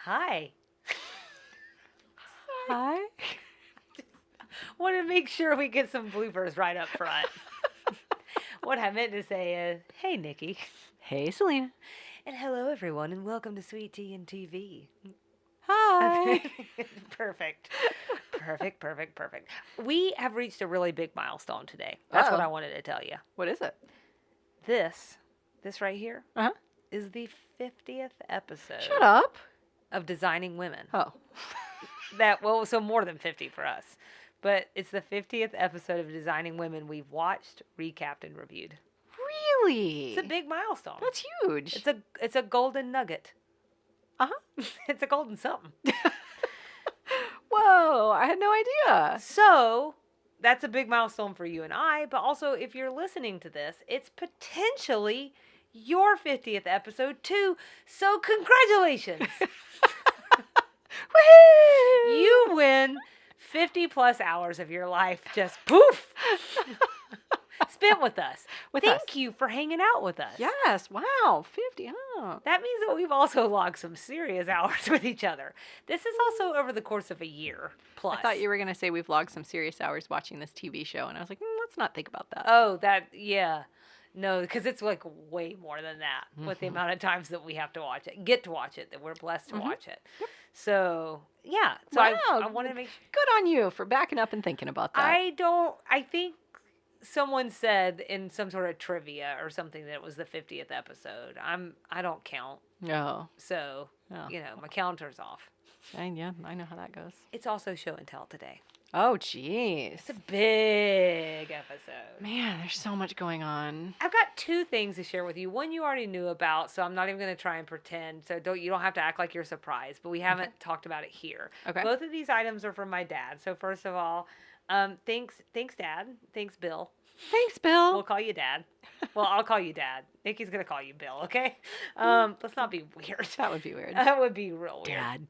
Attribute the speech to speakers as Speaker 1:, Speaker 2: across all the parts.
Speaker 1: Hi.
Speaker 2: Hi.
Speaker 1: Want to make sure we get some bloopers right up front. What I meant to say is, hey, Nikki.
Speaker 2: Hey, Selena.
Speaker 1: And hello, everyone, and welcome to Sweet Tea and TV.
Speaker 2: Hi.
Speaker 1: Perfect. Perfect. We have reached a really big milestone today. That's what I wanted to tell you.
Speaker 2: What is it?
Speaker 1: This right here,
Speaker 2: Uh-huh.
Speaker 1: is the 50th episode.
Speaker 2: Shut up.
Speaker 1: Of Designing Women.
Speaker 2: Oh.
Speaker 1: So more than 50 for us. But it's the 50th episode of Designing Women we've watched, recapped, and reviewed.
Speaker 2: Really?
Speaker 1: It's a big milestone.
Speaker 2: That's huge.
Speaker 1: It's a golden nugget.
Speaker 2: Uh-huh.
Speaker 1: It's a golden something.
Speaker 2: Whoa, I had no idea.
Speaker 1: So, that's a big milestone for you and I, but also if you're listening to this, it's potentially your 50th episode too. So, congratulations.
Speaker 2: Woohoo!
Speaker 1: You win 50 plus hours of your life just poof spent with us. Thank you for hanging out with us.
Speaker 2: Yes. Wow. 50. Oh.
Speaker 1: That means that we've also logged some serious hours with each other. This is also over the course of a year plus.
Speaker 2: I thought you were going to say we've logged some serious hours watching this TV show, and I was like, let's not think about that.
Speaker 1: Oh, yeah. No, because it's like way more than that with the amount of times that we have to watch it, that we're blessed to watch it. Yep. So, yeah. So
Speaker 2: wow.
Speaker 1: I want to make sure.
Speaker 2: Good on you for backing up and thinking about that.
Speaker 1: I think someone said in some sort of trivia or something that it was the 50th episode. I don't count.
Speaker 2: No.
Speaker 1: So, my counter's off.
Speaker 2: I know how that goes.
Speaker 1: It's also show and tell today.
Speaker 2: Oh, jeez.
Speaker 1: It's a big episode.
Speaker 2: Man, there's so much going on.
Speaker 1: I've got two things to share with you. One you already knew about, so I'm not even going to try and pretend. So you don't have to act like you're surprised, but we haven't talked about it here.
Speaker 2: Okay.
Speaker 1: Both of these items are from my dad. So first of all, thanks Dad. Thanks Bill.
Speaker 2: Thanks, Bill.
Speaker 1: We'll call you Dad. Well, I'll call you Dad. Nikki's going to call you Bill, okay? Let's not be weird.
Speaker 2: That would be weird.
Speaker 1: That would be real weird.
Speaker 2: Dad.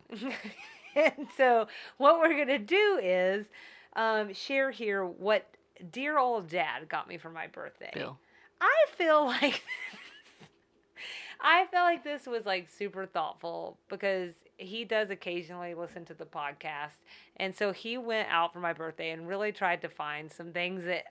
Speaker 1: And so what we're going to do is share here what dear old Dad got me for my birthday.
Speaker 2: Bill.
Speaker 1: I feel like this was like super thoughtful because he does occasionally listen to the podcast. And so he went out for my birthday and really tried to find some things that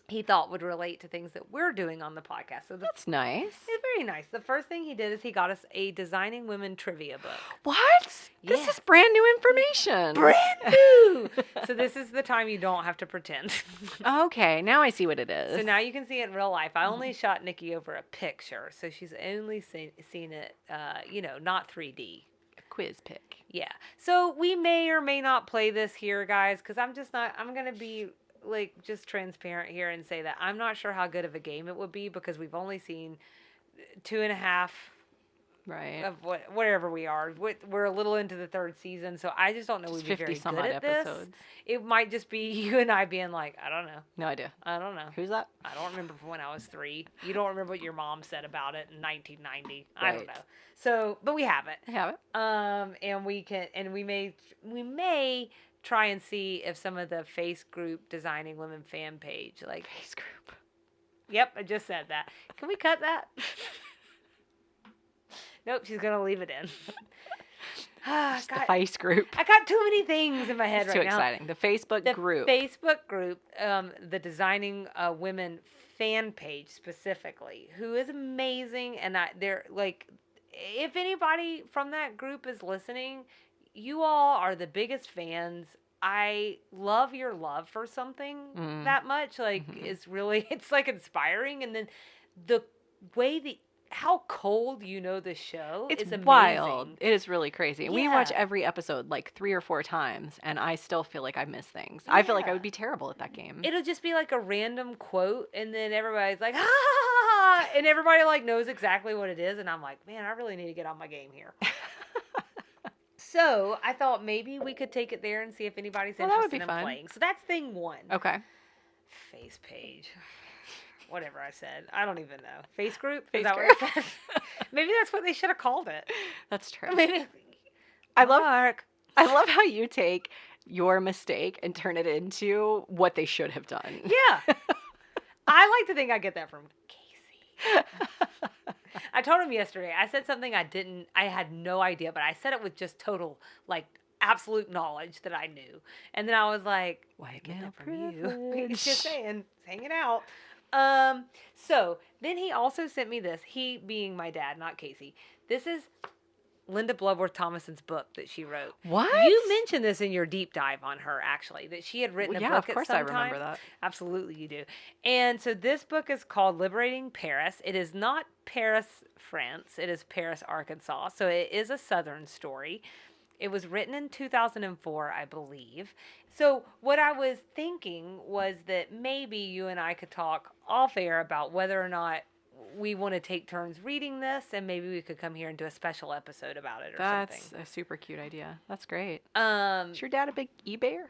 Speaker 1: he thought would relate to things that we're doing on the podcast. So
Speaker 2: that's nice.
Speaker 1: It's very nice. The first thing he did is he got us a Designing Women trivia book.
Speaker 2: What? Yeah. This is brand new information.
Speaker 1: Brand new! So this is the time you don't have to pretend.
Speaker 2: Okay, now I see what it is.
Speaker 1: So now you can see it in real life. I only shot Nikki over a picture, so she's only seen it, not 3D.
Speaker 2: A quiz pic.
Speaker 1: Yeah. So we may or may not play this here, guys, because I'm going to be just transparent here and say that I'm not sure how good of a game it would be because we've only seen 2.5 of whatever we are. We're a little into the third season, so I just don't know we'd be very good at
Speaker 2: episodes.
Speaker 1: This. It might just be you and I being like, I don't know.
Speaker 2: No idea.
Speaker 1: I don't know.
Speaker 2: Who's that?
Speaker 1: I don't remember from when I was 3. You don't remember what your mom said about it in 1990.
Speaker 2: Right.
Speaker 1: I don't know. So, but we have it.
Speaker 2: I have it.
Speaker 1: And we may try and see if some of the Face Group Designing Women fan page,
Speaker 2: Face Group.
Speaker 1: Yep, I just said that. Can we cut that? Nope, she's gonna leave it in.
Speaker 2: The Face Group.
Speaker 1: I got too many things in my head right now.
Speaker 2: It's too exciting. The Facebook group.
Speaker 1: Facebook group, the Designing Women fan page specifically, who is amazing, and they're if anybody from that group is listening, you all are the biggest fans. I love your love for something that much. It's really, it's inspiring. And then the way how cold the show is amazing.
Speaker 2: Wild. It is really crazy. Yeah. We watch every episode 3 or 4 times, and I still feel like I miss things. Yeah. I feel like I would be terrible at that game.
Speaker 1: It'll just be a random quote, and then everybody's like, ha, and everybody knows exactly what it is, and I'm like, man, I really need to get on my game here. So I thought maybe we could take it there and see if anybody's interested in playing. So that's thing 1.
Speaker 2: Okay.
Speaker 1: Face page. Whatever I said. I don't even know. Face group?
Speaker 2: Face
Speaker 1: Is that
Speaker 2: group.
Speaker 1: what I said? Maybe that's what they should have called it.
Speaker 2: That's true.
Speaker 1: Maybe.
Speaker 2: I love how you take your mistake and turn it into what they should have done.
Speaker 1: Yeah. I like to think I get that from Casey. I told him yesterday. I said something I had no idea, but I said it with just total, like, absolute knowledge that I knew. And then I was like,
Speaker 2: White
Speaker 1: get
Speaker 2: male
Speaker 1: that from you.
Speaker 2: privilege.
Speaker 1: He's just saying, hanging out. So then he also sent me this. He being my dad, not Casey. This is Linda Bloodworth Thomason's book that she wrote.
Speaker 2: What?
Speaker 1: You mentioned this in your deep dive on her, actually, that she had written a book at some time.
Speaker 2: Yeah, of course I remember that.
Speaker 1: Absolutely you do. And so this book is called Liberating Paris. It is not Paris, France. It is Paris, Arkansas. So it is a Southern story. It was written in 2004, I believe. So what I was thinking was that maybe you and I could talk off air about whether or not we want to take turns reading this, and maybe we could come here and do a special episode about it or something.
Speaker 2: That's a super cute idea. That's great.
Speaker 1: Is
Speaker 2: Is your dad a big eBayer?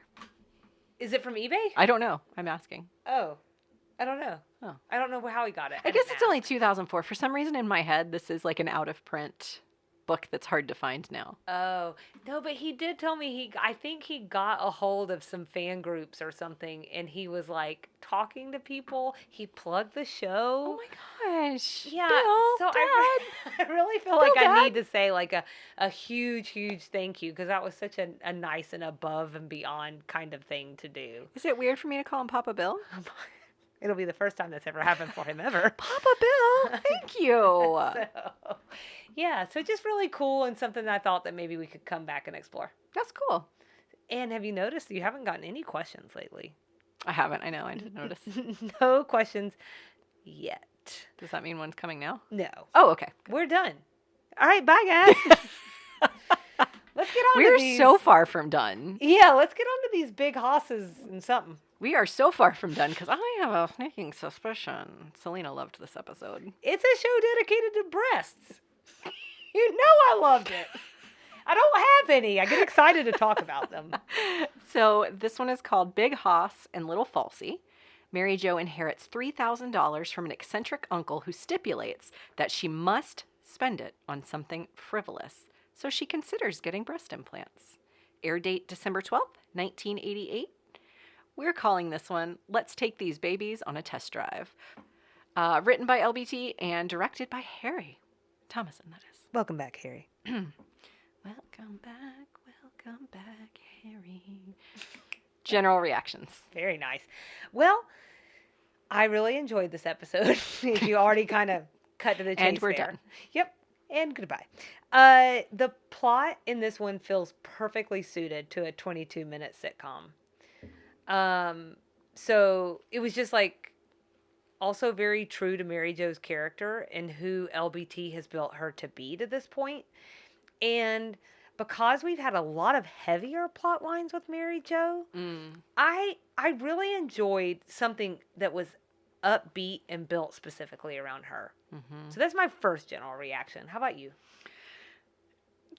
Speaker 1: Is it from eBay?
Speaker 2: I don't know. I'm asking.
Speaker 1: Oh, I don't know.
Speaker 2: Oh.
Speaker 1: I don't know how he got it.
Speaker 2: I guess it's only 2004. For some reason in my head, this is like an out of print book that's hard to find now.
Speaker 1: Oh, no, but he did tell me I think he got a hold of some fan groups or something, and he was like talking to people. He plugged the show.
Speaker 2: Oh my gosh.
Speaker 1: Yeah,
Speaker 2: Bill,
Speaker 1: so
Speaker 2: Dad.
Speaker 1: I really feel like
Speaker 2: Bill,
Speaker 1: I
Speaker 2: Dad.
Speaker 1: need to say like a huge, huge thank you, because that was such a nice and above and beyond kind of thing to do.
Speaker 2: Is it weird for me to call him Papa Bill?
Speaker 1: It'll be the first time that's ever happened for him ever.
Speaker 2: Papa Bill, thank you.
Speaker 1: So, yeah, so just really cool and something that I thought that maybe we could come back and explore.
Speaker 2: That's cool.
Speaker 1: And have you noticed you haven't gotten any questions lately?
Speaker 2: I haven't. I know. I didn't notice.
Speaker 1: No questions yet.
Speaker 2: Does that mean one's coming now?
Speaker 1: No.
Speaker 2: Oh, okay.
Speaker 1: We're done. All right, bye, guys. Let's get on to
Speaker 2: We're
Speaker 1: these.
Speaker 2: so far from done.
Speaker 1: Yeah, let's get on to these big hosses and something.
Speaker 2: We are so far from done because I have a sneaking suspicion Selena loved this episode.
Speaker 1: It's a show dedicated to breasts. You know I loved it. I don't have any. I get excited to talk about them.
Speaker 2: So this one is called Big Hoss and Little Falsey. Mary Jo inherits $3,000 from an eccentric uncle who stipulates that she must spend it on something frivolous. So she considers getting breast implants. Air date December 12th, 1988. We're calling this one Let's Take These Babies on a Test Drive. Written by LBT and directed by Harry Thomason, that is.
Speaker 1: Welcome back, Harry.
Speaker 2: Welcome back, Harry. General reactions.
Speaker 1: Very nice. Well, I really enjoyed this episode. You already kind of cut to the chase
Speaker 2: And we're
Speaker 1: there.
Speaker 2: done.
Speaker 1: Yep. And goodbye. The plot in this one feels perfectly suited to a 22-minute sitcom. So it was just like also very true to Mary Jo's character and who LBT has built her to be to this point. And because we've had a lot of heavier plot lines with Mary Jo, I really enjoyed something that was upbeat and built specifically around her. Mm-hmm. So that's my first general reaction. How about you?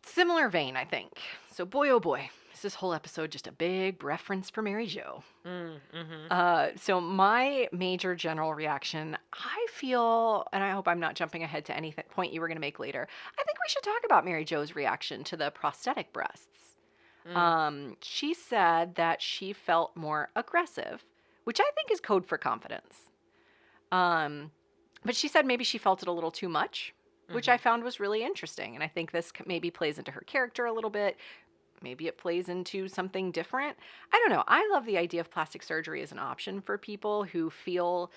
Speaker 2: Similar vein, I think. So boy, oh boy, is this whole episode just a big reference for Mary Jo. So my major general reaction, I feel, and I hope I'm not jumping ahead to any point you were going to make later, I think we should talk about Mary Jo's reaction to the prosthetic breasts. She said that she felt more aggressive, which I think is code for confidence. But she said maybe she felt it a little too much, which I found was really interesting. And I think this maybe plays into her character a little bit. Maybe it plays into something different. I don't know. I love the idea of plastic surgery as an option for people who feel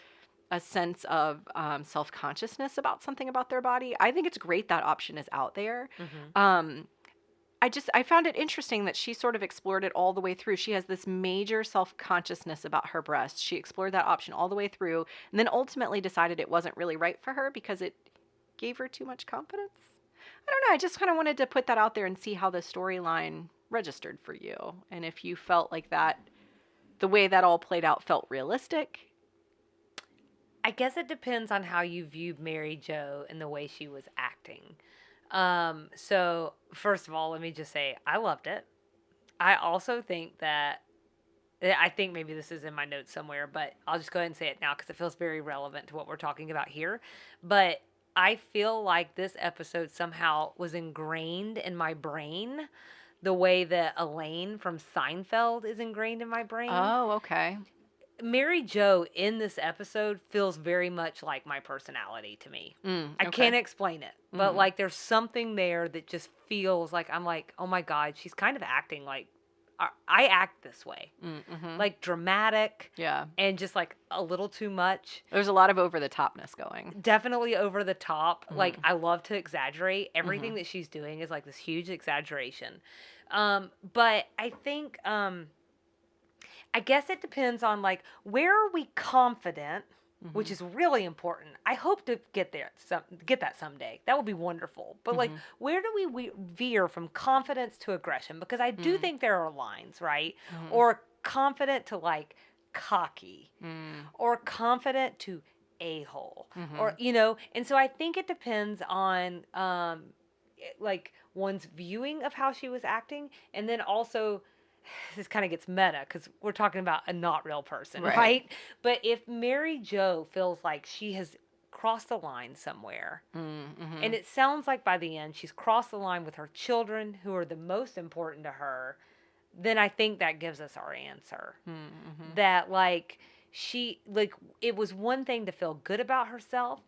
Speaker 2: a sense of self-consciousness about something about their body. I think it's great that option is out there. I found it interesting that she sort of explored it all the way through. She has this major self-consciousness about her breasts. She explored that option all the way through and then ultimately decided it wasn't really right for her because it gave her too much confidence. I don't know. I just kind of wanted to put that out there and see how the storyline registered for you. And if you felt like that, the way that all played out felt realistic.
Speaker 1: I guess it depends on how you viewed Mary Jo and the way she was acting. So first of all, let me just say, I loved it. I also think that, I think maybe this is in my notes somewhere, but I'll just go ahead and say it now because it feels very relevant to what we're talking about here. But I feel like this episode somehow was ingrained in my brain the way that Elaine from Seinfeld is ingrained in my brain.
Speaker 2: Oh, okay.
Speaker 1: Mary Jo in this episode feels very much like my personality to me. I
Speaker 2: Okay.
Speaker 1: can't explain it, but like there's something there that just feels like I'm like, oh my God, she's kind of acting like I act this way, like dramatic,
Speaker 2: Yeah.
Speaker 1: and just like a little too much.
Speaker 2: There's a lot of over the topness going.
Speaker 1: Definitely over the top. Like I love to exaggerate. Everything that she's doing is like this huge exaggeration. But I think I guess it depends on like where are we confident, which is really important. I hope to get that someday. That would be wonderful. But like, where do we veer from confidence to aggression? Because I do think there are lines, right? Or confident to like cocky, or confident to a-hole, or And so I think it depends on like one's viewing of how she was acting, and then also. This kind of gets meta because we're talking about a not real person, right? But if Mary Jo feels like she has crossed the line somewhere, and it sounds like by the end she's crossed the line with her children who are the most important to her, then I think that gives us our answer. That like it was one thing to feel good about herself,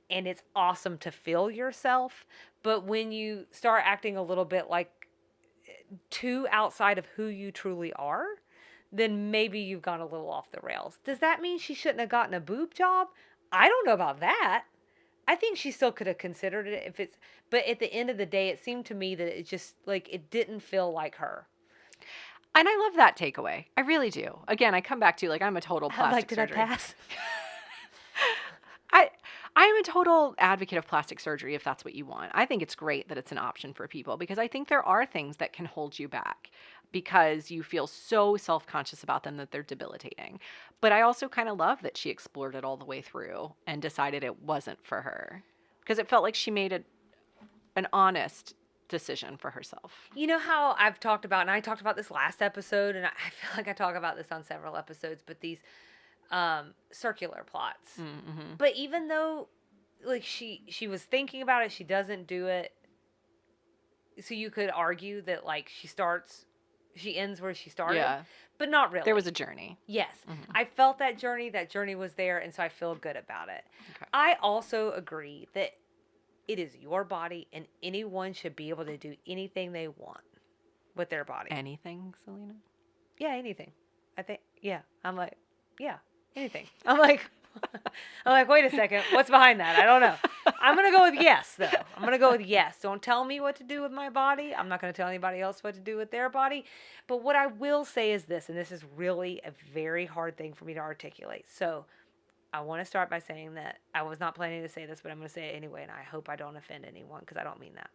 Speaker 1: and it's awesome to feel yourself, but when you start acting a little bit like too outside of who you truly are, then maybe you've gone a little off the rails. Does that mean she shouldn't have gotten a boob job? I don't know about that. I think she still could have considered it but at the end of the day, it seemed to me that it just like it didn't feel like her.
Speaker 2: And I love that takeaway. I really do. Again, I come back to like I'm a total plastic
Speaker 1: did
Speaker 2: surgery.
Speaker 1: I pass?
Speaker 2: I am a total advocate of plastic surgery if that's what you want. I think it's great that it's an option for people because I think there are things that can hold you back because you feel so self-conscious about them that they're debilitating. But I also kind of love that she explored it all the way through and decided it wasn't for her because it felt like she made an honest decision for herself.
Speaker 1: You know how I've talked about, and I talked about this last episode, and I feel like I talk about this on several episodes, but these circular plots. But even though like she was thinking about it, she doesn't do it. So you could argue that like she ends where she started, but not really.
Speaker 2: There was a journey.
Speaker 1: Yes. I felt that journey was there, and so I feel good about it. Okay. I also agree that it is your body and anyone should be able to do anything they want with their body.
Speaker 2: Anything, Selena?
Speaker 1: Yeah, anything. I think, yeah. I'm like, yeah. Anything. I'm like, wait a second. What's behind that? I don't know. I'm going to go with yes, though. I'm going to go with yes. Don't tell me what to do with my body. I'm not going to tell anybody else what to do with their body. But what I will say is this, and this is really a very hard thing for me to articulate. So I want to start by saying that I was not planning to say this, but I'm going to say it anyway, and I hope I don't offend anyone because I don't mean that.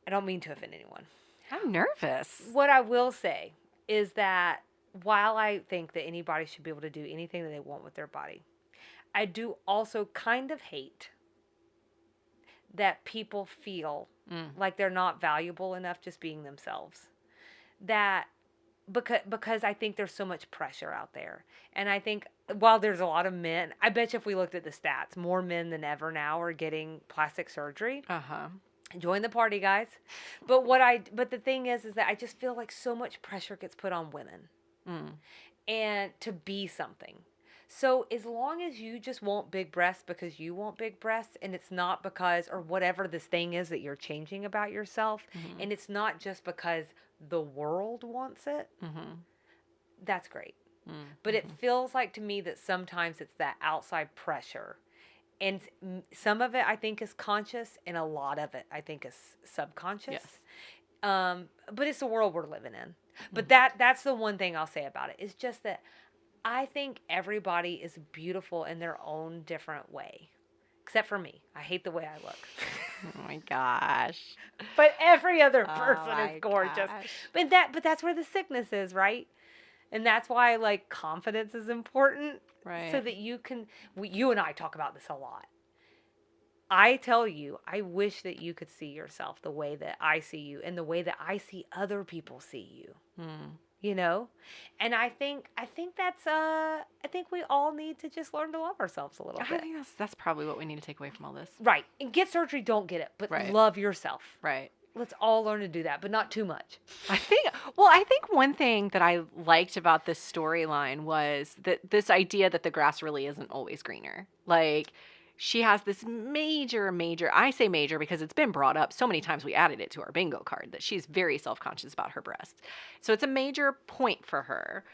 Speaker 1: I don't mean to offend anyone.
Speaker 2: I'm nervous.
Speaker 1: What I will say is that while I think that anybody should be able to do anything that they want with their body, I do also kind of hate that people feel like they're not valuable enough just being themselves. That because I think there's so much pressure out there. And I think while there's a lot of men, I bet you if we looked at the stats, more men than ever now are getting plastic surgery. Join the party, guys. But the thing is that I just feel like so much pressure gets put on women. And to be something. So as long as you just want big breasts because you want big breasts, and it's not because, or whatever this thing is that you're changing about yourself, and it's not just because the world wants it, that's great. But it feels like to me that sometimes it's that outside pressure. And some of it I think is conscious, and a lot of it I think is subconscious. Yes. But it's the world we're living in. But that's the one thing I'll say about it. It's just that I think everybody is beautiful in their own different way. Except for me. I hate the way I look.
Speaker 2: Oh my gosh.
Speaker 1: But every other person is gorgeous. But that's where the sickness is, right? And that's why like confidence is important.
Speaker 2: Right.
Speaker 1: So that you and I talk about this a lot. I tell you, I wish that you could see yourself the way that I see you and the way that I see other people see you. You know? And I think that's I think we all need to just learn to love ourselves a little bit.
Speaker 2: I think that's probably what we need to take away from all this.
Speaker 1: Right. And get surgery, don't get it, but love yourself.
Speaker 2: Right.
Speaker 1: let's all learn to do that, but not too much.
Speaker 2: I think one thing that I liked about this storyline was that this idea that the grass really isn't always greener. Like, she has this major, I say major because it's been brought up so many times we added it to our bingo card, that she's very self-conscious about her breasts. So it's a major point for her,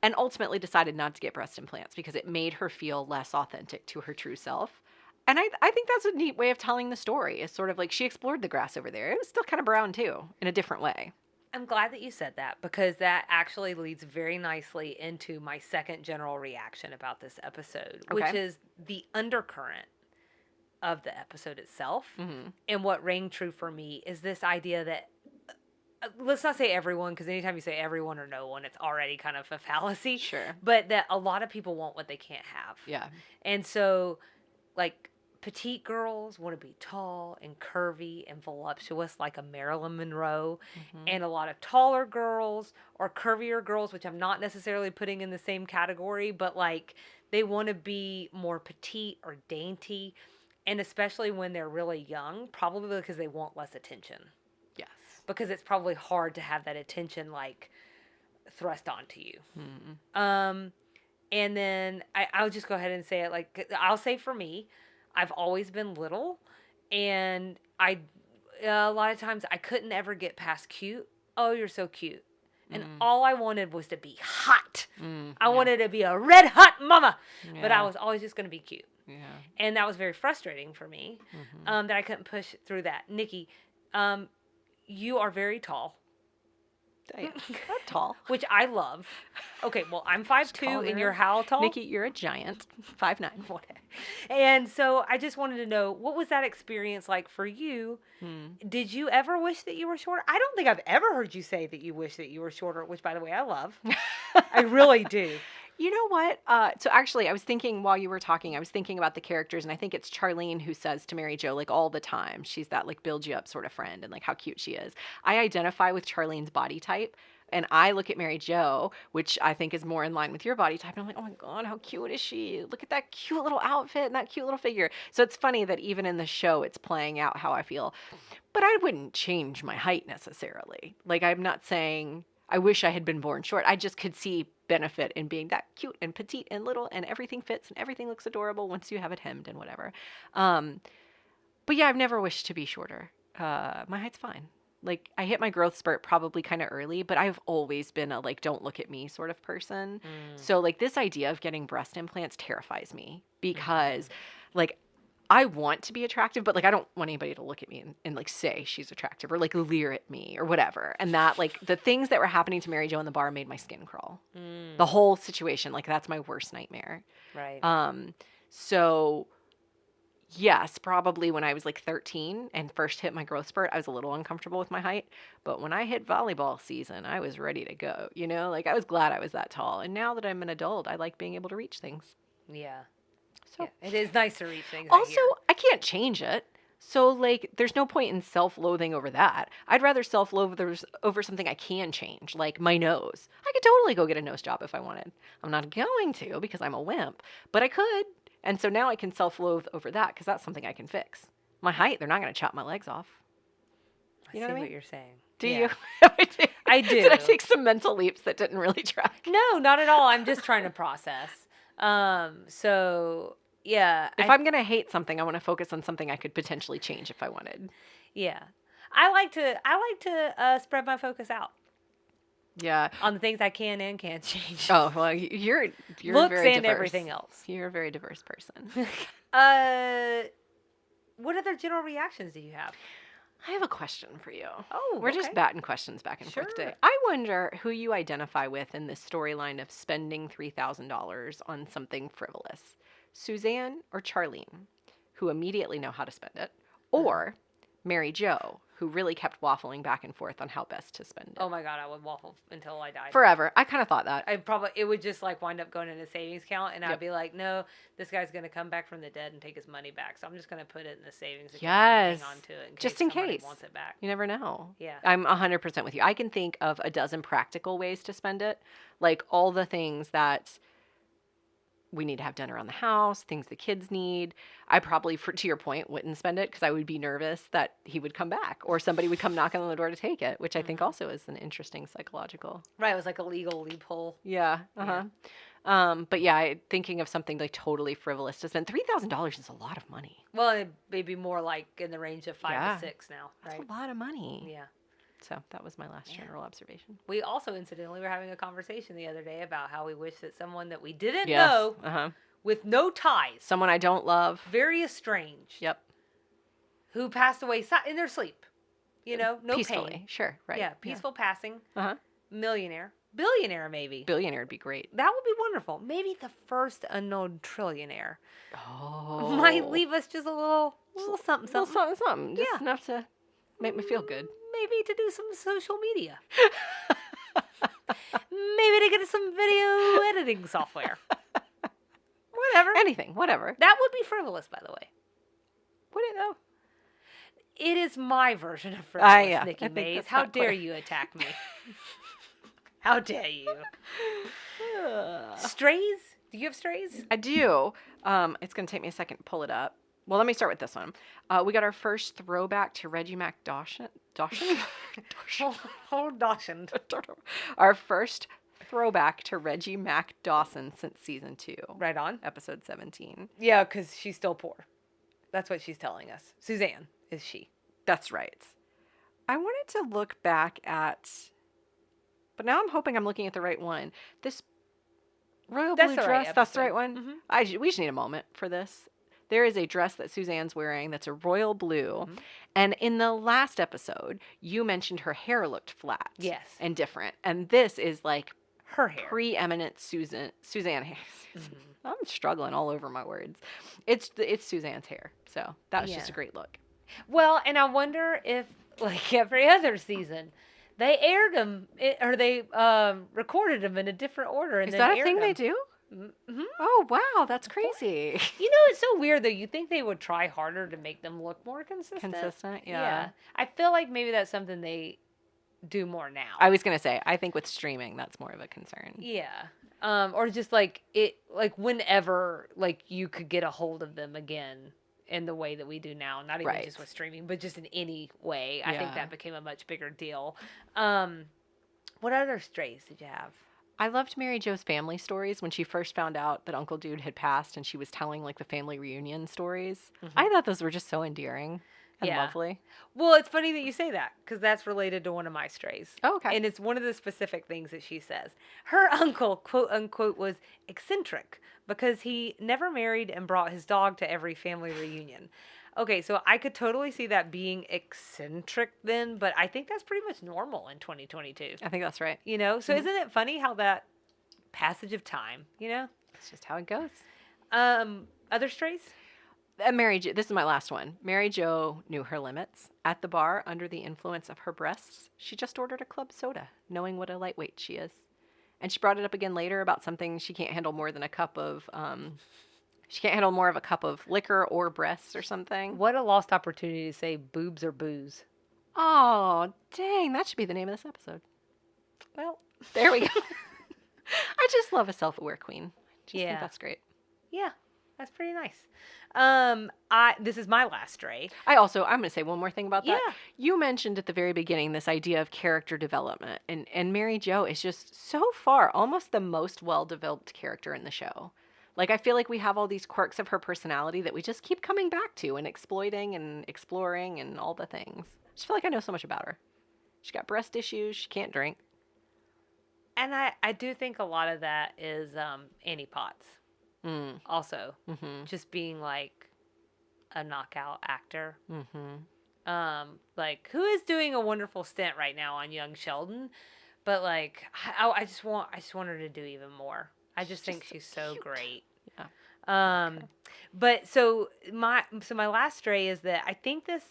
Speaker 2: and ultimately decided not to get breast implants because it made her feel less authentic to her true self. And I think that's a neat way of telling the story. Is sort of like she explored the grass over there. It was still kind of brown too, in a different way.
Speaker 1: I'm glad that you said that, because that actually leads very nicely into my second general reaction about this episode, which
Speaker 2: Okay.
Speaker 1: is the undercurrent of the episode itself.
Speaker 2: Mm-hmm.
Speaker 1: And what rang true for me is this idea that, let's not say everyone, because anytime you say everyone or no one, it's already kind of a fallacy.
Speaker 2: Sure.
Speaker 1: But that a lot of people want what they can't have.
Speaker 2: Yeah.
Speaker 1: And so, like, petite girls want to be tall and curvy and voluptuous like a Marilyn Monroe.
Speaker 2: Mm-hmm.
Speaker 1: And a lot of taller girls or curvier girls, which I'm not necessarily putting in the same category, but like they want to be more petite or dainty. And especially when they're really young, probably because they want less attention.
Speaker 2: Yes.
Speaker 1: Because it's probably hard to have that attention like thrust onto you.
Speaker 2: Mm-hmm.
Speaker 1: And then I'll just go ahead and say it. Like, I'll say for me, I've always been little, and a lot of times I couldn't ever get past cute. Oh, you're so cute. And all I wanted was to be hot. I wanted to be a red hot mama, but I was always just going to be cute.
Speaker 2: Yeah.
Speaker 1: And that was very frustrating for me, that I couldn't push through that. Nikki, you are very tall.
Speaker 2: I'm tall.
Speaker 1: Which I love. Okay, well, I'm 5'2", and you're how tall?
Speaker 2: Nikki, you're a giant. 5'9".
Speaker 1: And so I just wanted to know, what was that experience like for you? Did you ever wish that you were shorter? I don't think I've ever heard you say that you wish that you were shorter, which, by the way, I love. I really do.
Speaker 2: You know what? So actually, I was thinking while you were talking, I was thinking about the characters, and I think it's Charlene who says to Mary Jo, like, all the time, she's that, like, build you up sort of friend, and, like, how cute she is. I identify with Charlene's body type, and I look at Mary Jo, which I think is more in line with your body type, and I'm like, oh my God, how cute is she? Look at that cute little outfit and that cute little figure. So it's funny that even in the show, it's playing out how I feel. But I wouldn't change my height necessarily. Like, I'm not saying I wish I had been born short. I just could see benefit in being that cute and petite and little, and everything fits and everything looks adorable once you have it hemmed and whatever. But yeah, I've never wished to be shorter. My height's fine. Like, I hit my growth spurt probably kind of early, but I've always been a, like, don't look at me sort of person. So, like, this idea of getting breast implants terrifies me because, like, I want to be attractive, but, like, I don't want anybody to look at me and like, say she's attractive or, like, leer at me or whatever. And that, like, the things that were happening to Mary Jo in the bar made my skin crawl. The whole situation, like, that's my worst nightmare.
Speaker 1: Right.
Speaker 2: So, yes, probably when I was, like, 13 and first hit my growth spurt, I was a little uncomfortable with my height. But when I hit volleyball season, I was ready to go, you know? Like, I was glad I was that tall. And now that I'm an adult, I like being able to reach things.
Speaker 1: Yeah.
Speaker 2: So
Speaker 1: Yeah, it is nice to reach things.
Speaker 2: also, I can't change it. So, like, there's no point in self-loathing over that. I'd rather self-loathe over something I can change, like my nose. I could totally go get a nose job if I wanted. I'm not going to because I'm a wimp, but I could. And so now I can self-loathe over that because that's something I can fix. My height, they're not going to chop my legs off.
Speaker 1: You know what you're saying.
Speaker 2: Do
Speaker 1: Yeah.
Speaker 2: you?
Speaker 1: I do.
Speaker 2: Did I take some mental leaps that didn't really track?
Speaker 1: No, not at all. I'm just trying to process. So yeah.
Speaker 2: If I'm going to hate something, I want to focus on something I could potentially change if I wanted.
Speaker 1: Yeah. I like to spread my focus out
Speaker 2: Yeah.
Speaker 1: on the things I can and can't change.
Speaker 2: Oh, well, you're
Speaker 1: Looks
Speaker 2: very
Speaker 1: and
Speaker 2: diverse.
Speaker 1: everything else.
Speaker 2: You're a very diverse person.
Speaker 1: What other general reactions do you have?
Speaker 2: I have a question for you.
Speaker 1: Oh,
Speaker 2: We're just
Speaker 1: okay.
Speaker 2: batting questions back and forth
Speaker 1: Sure.
Speaker 2: today. I wonder who you identify with in this storyline of spending $3,000 on something frivolous. Suzanne or Charlene, who immediately know how to spend it, or Mary Jo, who really kept waffling back and forth on how best to spend it.
Speaker 1: Oh my God, I would waffle until I died.
Speaker 2: Forever. I kind of thought that.
Speaker 1: It would just like wind up going in a savings account, and I'd
Speaker 2: Yep.
Speaker 1: be like, no, this guy's gonna come back from the dead and take his money back, so I'm just gonna put it in the savings account and
Speaker 2: Yes.
Speaker 1: hang on to it
Speaker 2: Just in
Speaker 1: somebody
Speaker 2: case.
Speaker 1: wants it back.
Speaker 2: You never know.
Speaker 1: Yeah.
Speaker 2: I'm 100% with you. I can think of a dozen practical ways to spend it. Like all the things that we need to have dinner around the house, things the kids need. I probably, to your point, wouldn't spend it because I would be nervous that he would come back or somebody would come knocking on the door to take it, which I think also is an interesting psychological.
Speaker 1: Right, it was like a legal loophole.
Speaker 2: Yeah. But yeah, thinking of something like totally frivolous to spend $3,000 is a lot of money.
Speaker 1: Well, it may be more like in the range of 5 to 6 now, right?
Speaker 2: That's a lot of money.
Speaker 1: Yeah.
Speaker 2: So that was my last general observation.
Speaker 1: We also, incidentally, were having a conversation the other day about how we wish that someone that we didn't know, with no ties,
Speaker 2: someone I don't love,
Speaker 1: very estranged,
Speaker 2: yep,
Speaker 1: who passed away in their sleep, no
Speaker 2: peacefully,
Speaker 1: pain.
Speaker 2: Sure, right.
Speaker 1: Yeah, peaceful passing, millionaire, billionaire maybe.
Speaker 2: Billionaire would be great.
Speaker 1: That would be wonderful. Maybe the first unknown trillionaire.
Speaker 2: Oh.
Speaker 1: Might leave us just a little something.
Speaker 2: Just enough to make me feel good.
Speaker 1: Maybe to do some social media. Maybe to get some video editing software. Whatever.
Speaker 2: Anything, whatever.
Speaker 1: That would be frivolous, by the way.
Speaker 2: Would it though?
Speaker 1: It is my version of frivolous,
Speaker 2: yeah.
Speaker 1: Nikki Mays. How dare you attack me? How dare you? Strays? Do you have strays?
Speaker 2: I do. It's going to take me a second to pull it up. Well, let me start with this one. We got our first throwback to Reggie McDawson. Dawson?
Speaker 1: Dawson.
Speaker 2: Our first throwback to Reggie McDawson since season 2.
Speaker 1: Right on.
Speaker 2: Episode 17.
Speaker 1: Yeah, because she's still poor. That's what she's telling us. Suzanne is she.
Speaker 2: That's right. I wanted to look back at, but now I'm hoping I'm looking at the right one. This royal blue dress, that's the right one? Mm-hmm. We just need a moment for this. There is a dress that Suzanne's wearing that's a royal blue. Mm-hmm. And in the last episode, you mentioned her hair looked flat.
Speaker 1: Yes.
Speaker 2: And different. And this is like
Speaker 1: her hair.
Speaker 2: Preeminent Suzanne hair. Mm-hmm. I'm struggling all over my words. It's Suzanne's hair. So that was just a great look.
Speaker 1: Well, and I wonder if, like every other season, they aired them, or they recorded them in a different order. And
Speaker 2: is that a thing they do?
Speaker 1: Mm-hmm.
Speaker 2: Oh, wow. That's crazy.
Speaker 1: It's so weird, though. You think they would try harder to make them look more consistent.
Speaker 2: Yeah.
Speaker 1: I feel like maybe that's something they do more now.
Speaker 2: I was going to say, I think with streaming, that's more of a concern.
Speaker 1: Yeah. Or just like whenever, like, you could get a hold of them again in the way that we do now. Not even just with streaming, but just in any way. I think that became a much bigger deal. What other strays did you have?
Speaker 2: I loved Mary Jo's family stories when she first found out that Uncle Dude had passed and she was telling like the family reunion stories. Mm-hmm. I thought those were just so endearing and lovely.
Speaker 1: Well, it's funny that you say that because that's related to one of my strays.
Speaker 2: Oh, okay.
Speaker 1: And it's one of the specific things that she says. Her uncle, quote unquote, was eccentric because he never married and brought his dog to every family reunion. Okay, so I could totally see that being eccentric then, but I think that's pretty much normal in 2022.
Speaker 2: I think that's right.
Speaker 1: So mm-hmm. Isn't it funny how that passage of time,
Speaker 2: It's just how it goes.
Speaker 1: Other strays?
Speaker 2: Mary Jo, this is my last one. Mary Jo knew her limits. At the bar, under the influence of her breasts, she just ordered a club soda, knowing what a lightweight she is. And she brought it up again later about something she can't handle more than a cup of... She can't handle more of a cup of liquor or breasts or something.
Speaker 1: What a lost opportunity to say boobs or booze.
Speaker 2: Oh, dang. That should be the name of this episode.
Speaker 1: Well,
Speaker 2: there we go. I just love a self-aware queen. I just think that's great.
Speaker 1: Yeah, that's pretty nice. This is my last stray.
Speaker 2: I'm going to say one more thing about that.
Speaker 1: Yeah.
Speaker 2: You mentioned at the very beginning this idea of character development. And Mary Jo is just so far almost the most well-developed character in the show. Like, I feel like we have all these quirks of her personality that we just keep coming back to and exploiting and exploring and all the things. I just feel like I know so much about her. She got breast issues. She can't drink.
Speaker 1: And I do think a lot of that is Annie Potts. Also. Mm-hmm. Just being, like, a knockout actor. Mm-hmm. Like, who is doing a wonderful stint right now on Young Sheldon. But, like, I just want her to do even more. I just think she's so cute. Great. Yeah. But so my last stray is that I think this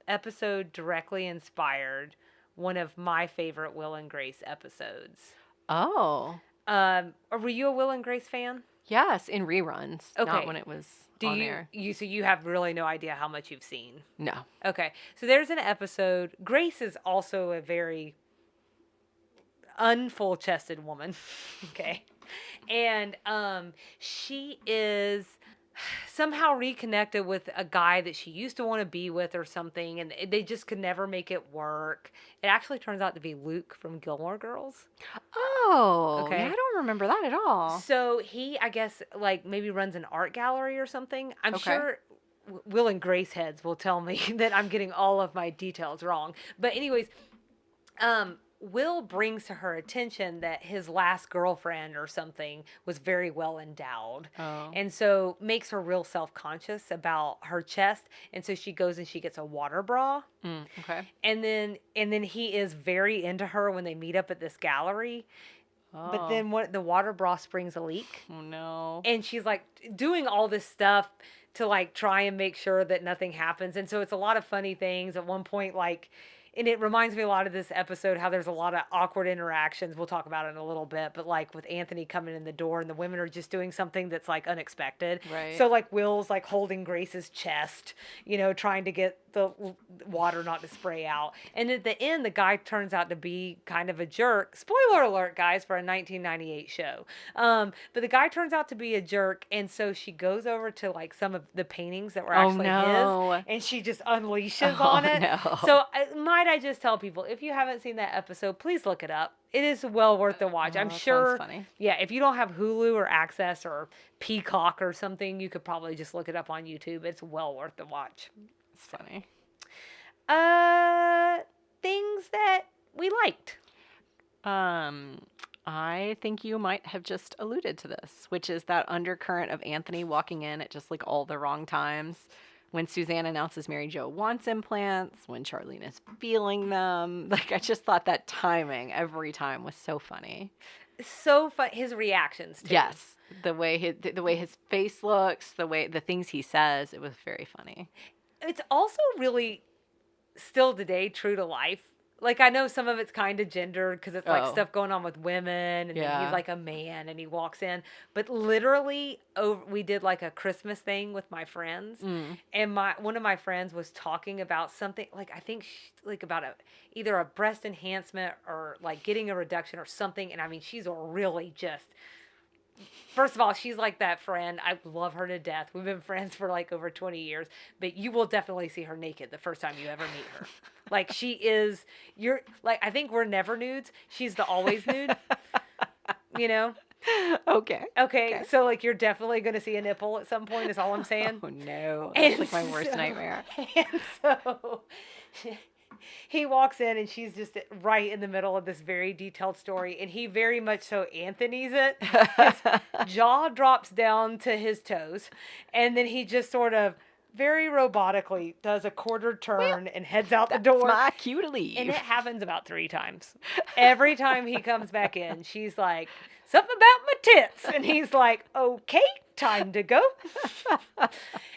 Speaker 1: episode directly inspired one of my favorite Will and Grace episodes.
Speaker 2: Oh.
Speaker 1: Were you a Will and Grace fan?
Speaker 2: Yes, in reruns. Okay. Not when it was on air.
Speaker 1: So you have really no idea how much you've seen?
Speaker 2: No.
Speaker 1: Okay. So there's an episode. Grace is also a very unfull-chested woman. Okay. And she is somehow reconnected with a guy that she used to want to be with or something, and they just could never make it work. It actually turns out to be Luke from Gilmore Girls.
Speaker 2: Oh, yeah, I
Speaker 1: Okay.
Speaker 2: don't remember that at all.
Speaker 1: So he, I guess, like maybe runs an art gallery or something. I'm
Speaker 2: Okay.
Speaker 1: sure Will and Grace heads will tell me that I'm getting all of my details wrong. But anyways, Will brings to her attention that his last girlfriend or something was very well endowed.
Speaker 2: Oh.
Speaker 1: And so makes her real self-conscious about her chest. And so she goes and she gets a water bra.
Speaker 2: Okay.
Speaker 1: And then he is very into her when they meet up at this gallery.
Speaker 2: Oh.
Speaker 1: But then the water bra springs a leak.
Speaker 2: Oh, no.
Speaker 1: And she's like doing all this stuff to like try and make sure that nothing happens. And so it's a lot of funny things. At one point, like, and it reminds me a lot of this episode, how there's a lot of awkward interactions. We'll talk about it in a little bit, but like with Anthony coming in the door and the women are just doing something that's like unexpected.
Speaker 2: Right.
Speaker 1: So like Will's like holding Grace's chest, trying to get the water not to spray out. And at the end, the guy turns out to be kind of a jerk. Spoiler alert, guys, for a 1998 show. But the guy turns out to be a jerk. And so she goes over to like some of the paintings that were actually his, and she just unleashes on it.
Speaker 2: No.
Speaker 1: So might I just tell people, if you haven't seen that episode, please look it up. It is well worth the watch. I'm
Speaker 2: that
Speaker 1: sure.
Speaker 2: sounds funny.
Speaker 1: Yeah, if you don't have Hulu or Access or Peacock or something, you could probably just look it up on YouTube. It's well worth the watch.
Speaker 2: It's funny.
Speaker 1: Things that we liked.
Speaker 2: I think you might have just alluded to this, which is that undercurrent of Anthony walking in at just like all the wrong times. When Suzanne announces Mary Jo wants implants, when Charlene is feeling them. Like, I just thought that timing every time was so funny.
Speaker 1: So fun. His reactions, too.
Speaker 2: Yes. The way his face looks, the things he says, it was very funny.
Speaker 1: It's also really still today true to life. Like, I know some of it's kind of gendered because it's like stuff going on with women, and then he's like a man and he walks in. But literally, we did like a Christmas thing with my friends, and one of my friends was talking about something like, I think like about either a breast enhancement or like getting a reduction or something. And I mean, she's a really just. First of all, she's like that friend. I love her to death. We've been friends for like over 20 years, but you will definitely see her naked the first time you ever meet her. Like she is, I think we're never nudes. She's the always nude, Okay. So like you're definitely going to see a nipple at some point is all I'm saying.
Speaker 2: Oh no. That's like my worst nightmare.
Speaker 1: And so he walks in and she's just right in the middle of this very detailed story, and he very much so Anthony's it. His jaw drops down to his toes, and then he just sort of very robotically does a quarter turn and heads out the door.
Speaker 2: That's my cue to leave.
Speaker 1: And it happens about 3 times. Every time he comes back in, she's like, something about my tits. And he's like, okay, time to go.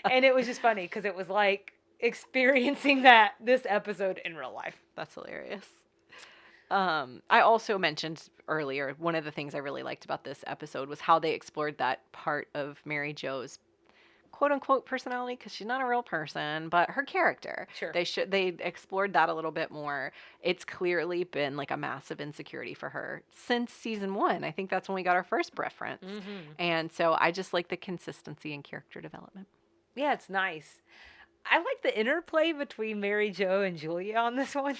Speaker 1: And it was just funny because it was like experiencing this episode in real life.
Speaker 2: That's hilarious. I also mentioned earlier, one of the things I really liked about this episode was how they explored that part of Mary Jo's quote unquote personality, because she's not a real person, but her character.
Speaker 1: Sure.
Speaker 2: They explored that a little bit more. It's clearly been like a massive insecurity for her since season 1. I think that's when we got our first reference. Mm-hmm. And so I just like the consistency in character development.
Speaker 1: Yeah, it's nice. I like the interplay between Mary Jo and Julia on this one.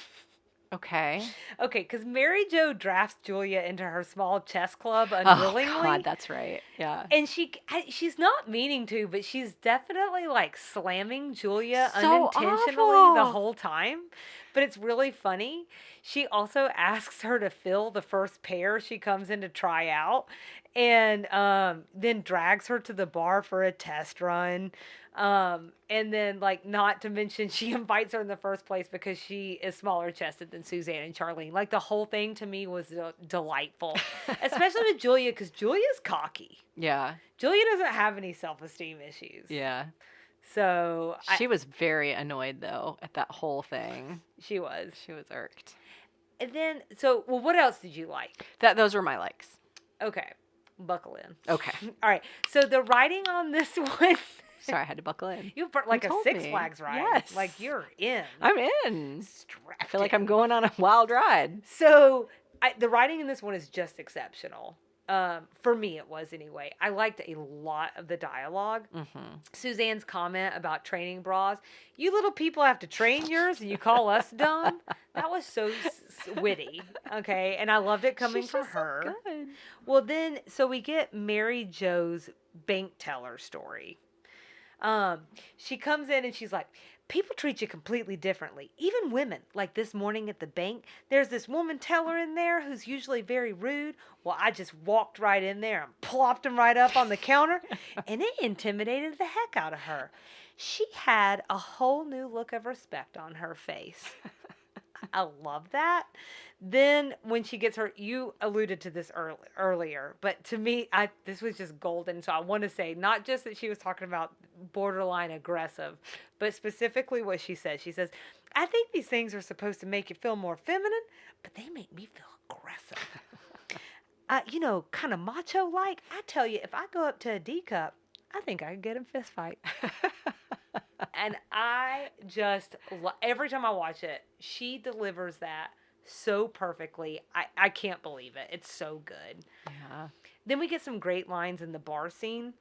Speaker 2: Okay,
Speaker 1: because Mary Jo drafts Julia into her small chess club unwillingly.
Speaker 2: Oh, God, that's right. Yeah.
Speaker 1: And she's not meaning to, but she's definitely like slamming Julia
Speaker 2: so
Speaker 1: unintentionally
Speaker 2: awful.
Speaker 1: the whole time. But it's really funny. She also asks her to fill the first pair she comes in to try out, and then drags her to the bar for a test run. And then, like, not to mention, she invites her in the first place because she is smaller chested than Suzanne and Charlene. Like, the whole thing to me was delightful, especially with Julia, because Julia's cocky.
Speaker 2: Yeah.
Speaker 1: Julia doesn't have any self-esteem issues.
Speaker 2: Yeah.
Speaker 1: So
Speaker 2: she was very annoyed though at that whole thing.
Speaker 1: She was
Speaker 2: irked.
Speaker 1: And then, what else did you like?
Speaker 2: Those were my likes.
Speaker 1: Okay. Buckle in.
Speaker 2: Okay.
Speaker 1: All right. So the writing on this one.
Speaker 2: Sorry, I had to buckle in.
Speaker 1: You like a Six Flags ride.
Speaker 2: Yes.
Speaker 1: Like you're in.
Speaker 2: I'm in.
Speaker 1: Strapped
Speaker 2: I feel like I'm going on a wild ride.
Speaker 1: So the writing in this one is just exceptional. For me, it was anyway. I liked a lot of the dialogue.
Speaker 2: Mm-hmm.
Speaker 1: Suzanne's comment about training bras. You little people have to train yours and you call us dumb. That was so witty. Okay. And I loved it coming
Speaker 2: She's
Speaker 1: from
Speaker 2: just so
Speaker 1: her.
Speaker 2: good.
Speaker 1: Well, then, so we get Mary Jo's bank teller story. She comes in and she's like, people treat you completely differently. Even women. Like this morning at the bank, there's this woman teller in there who's usually very rude. Well, I just walked right in there and plopped him right up on the counter, and it intimidated the heck out of her. She had a whole new look of respect on her face. I love that. Then when she gets her, you alluded to this earlier, but to me, this was just golden. So I want to say not just that she was talking about borderline aggressive, but specifically what she says. She says, I think these things are supposed to make you feel more feminine, but they make me feel aggressive. Kind of macho-like. I tell you, if I go up to a D cup, I think I could get in a fist fight. And I just, every time I watch it, she delivers that so perfectly. I can't believe it. It's so good.
Speaker 2: Yeah.
Speaker 1: Then we get some great lines in the bar scene.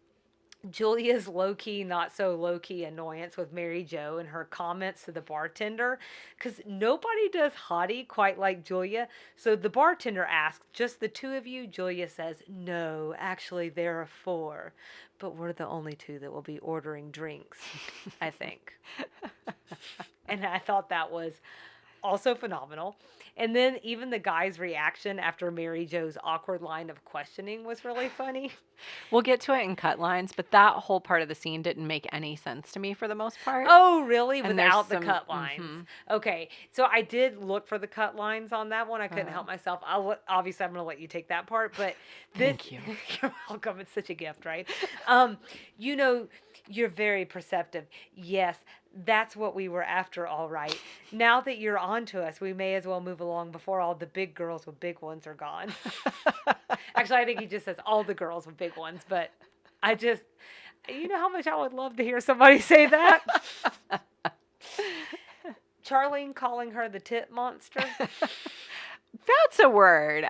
Speaker 1: Julia's low-key, not so low-key annoyance with Mary Jo and her comments to the bartender, because nobody does hottie quite like Julia. So the bartender asks, just the two of you? Julia says, no, actually there are 4, but we're the only 2 that will be ordering drinks, I think. And I thought that was also phenomenal. And then even the guy's reaction after Mary Jo's awkward line of questioning was really funny.
Speaker 2: We'll get to it in cut lines, but that whole part of the scene didn't make any sense to me for the most part.
Speaker 1: Oh, really?
Speaker 2: And
Speaker 1: Without the
Speaker 2: there's
Speaker 1: cut lines? Okay. So I did look for the cut lines on that one. I couldn't help myself. Obviously, I'm going to let you take that part, but this...
Speaker 2: Thank you.
Speaker 1: You're welcome. It's such a gift, right? You're very perceptive. Yes, that's what we were after, all right. Now that you're on to us, we may as well move along before all the big girls with big ones are gone. Actually, I think he just says all the girls with big ones, but you know how much I would love to hear somebody say that? Charlene calling her the tit monster.
Speaker 2: That's a word.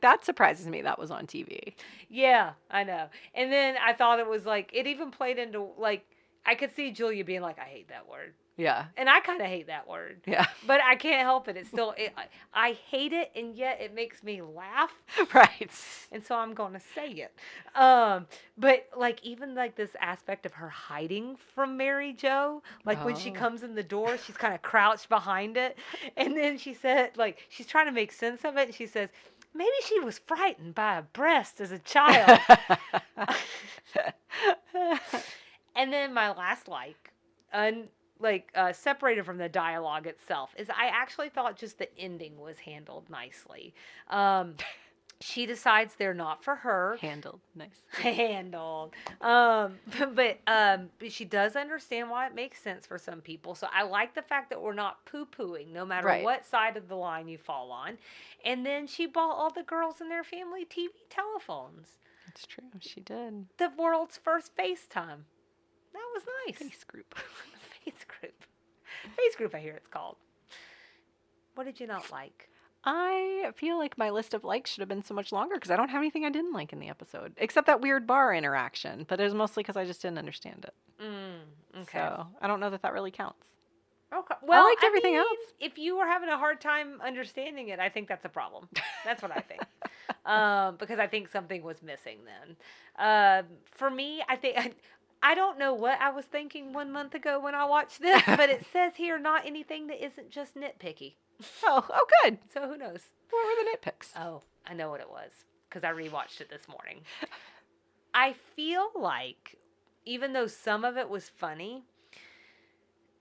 Speaker 2: That surprises me that was on TV.
Speaker 1: Yeah, I know. And then I thought it was like, it even played into, like, I could see Julia being like, I hate that word.
Speaker 2: Yeah.
Speaker 1: And I kind of hate that word.
Speaker 2: Yeah.
Speaker 1: But I can't help it. It's still, I hate it, and yet it makes me laugh.
Speaker 2: Right.
Speaker 1: And so I'm going to say it. But, like, even, like, this aspect of her hiding from Mary Jo, like, when she comes in the door, she's kind of crouched behind it. And then she said, like, she's trying to make sense of it, and she says, maybe she was frightened by a breast as a child. And then my last separated from the dialogue itself, is I actually thought just the ending was handled nicely. She decides they're not for her.
Speaker 2: Handled. Nice.
Speaker 1: Handled. But she does understand why it makes sense for some people. So I like the fact that we're not poo-pooing, no matter what side of the line you fall on. And then she bought all the girls in their family TV telephones.
Speaker 2: That's true. She did.
Speaker 1: The world's first FaceTime. That was nice.
Speaker 2: Face group.
Speaker 1: Face group. Face group, I hear it's called. What did you not like?
Speaker 2: I feel like my list of likes should have been so much longer because I don't have anything I didn't like in the episode, except that weird bar interaction. But it was mostly because I just didn't understand it.
Speaker 1: Okay.
Speaker 2: So I don't know that that really counts.
Speaker 1: Okay. Well,
Speaker 2: I liked everything else.
Speaker 1: If you were having a hard time understanding it, I think that's a problem. That's what I think. Because I think something was missing then. For me, I don't know what I was thinking 1 month ago when I watched this, but it says here not anything that isn't just nitpicky.
Speaker 2: Oh, good.
Speaker 1: So who knows?
Speaker 2: What were the nitpicks?
Speaker 1: Oh, I know what it was because I rewatched it this morning. I feel like, even though some of it was funny,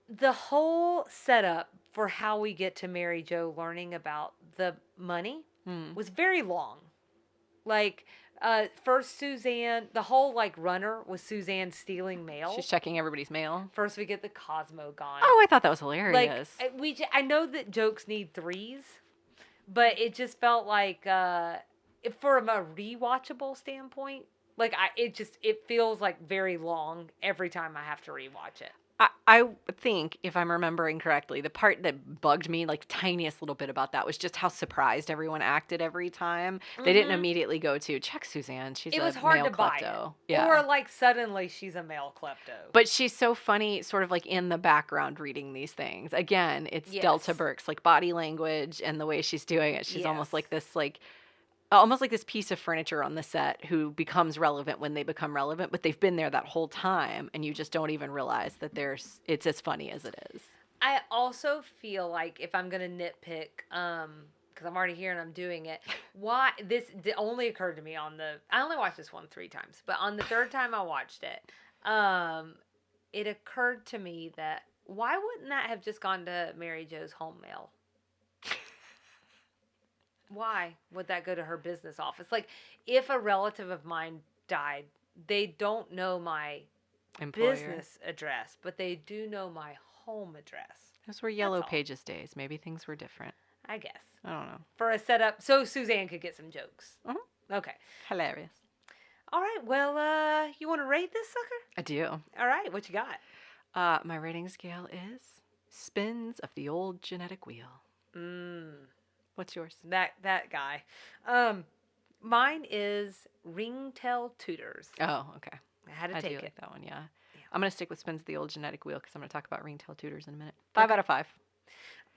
Speaker 1: the whole setup for how we get to Mary Jo learning about the money was very long. Like, first Suzanne, the whole, like, runner was Suzanne stealing mail.
Speaker 2: She's checking everybody's mail.
Speaker 1: First we get the Cosmogon.
Speaker 2: Oh, I thought that was hilarious.
Speaker 1: Like, I know that jokes need threes, but it just felt like, from a rewatchable standpoint, like, it feels like very long every time I have to rewatch it.
Speaker 2: I think, if I'm remembering correctly, the part that bugged me, like, tiniest little bit about that was just how surprised everyone acted every time. They didn't immediately go to, check Suzanne, she's
Speaker 1: It
Speaker 2: a
Speaker 1: was hard
Speaker 2: male
Speaker 1: to buy
Speaker 2: klepto.
Speaker 1: it.
Speaker 2: Yeah.
Speaker 1: Or like suddenly she's a male klepto.
Speaker 2: But she's so funny, sort of like in the background reading these things. Again, it's
Speaker 1: Yes.
Speaker 2: Delta Burke's like body language and the way she's doing it. She's almost
Speaker 1: Yes.
Speaker 2: like this, like, almost like this piece of furniture on the set who becomes relevant when they become relevant, but they've been there that whole time, and you just don't even realize that it's as funny as it is.
Speaker 1: I also feel like if I'm gonna nitpick, because I'm already here and I'm doing it, why this only occurred to me I only watched this one 3 times, but on the 3rd time I watched it, it occurred to me that why wouldn't that have just gone to Mary Jo's home mail? Why would that go to her business office? Like, if a relative of mine died, they don't know my
Speaker 2: Employer.
Speaker 1: business address, but they do know my home address.
Speaker 2: Those were Yellow
Speaker 1: all.
Speaker 2: Pages days. Maybe things were different.
Speaker 1: I guess.
Speaker 2: I don't know.
Speaker 1: For a setup, so Suzanne could get some jokes. Okay.
Speaker 2: Hilarious.
Speaker 1: All right. Well, you want to rate this sucker?
Speaker 2: I do.
Speaker 1: All right. What you got?
Speaker 2: My rating scale is spins of the old genetic wheel. What's yours?
Speaker 1: That guy. Mine is ringtail tutors.
Speaker 2: Oh, okay.
Speaker 1: I had to
Speaker 2: I
Speaker 1: take
Speaker 2: do
Speaker 1: it.
Speaker 2: like that one, yeah. I'm going to stick with spins of the old genetic wheel because I'm going to talk about ringtail tutors in a minute. 5 out of 5.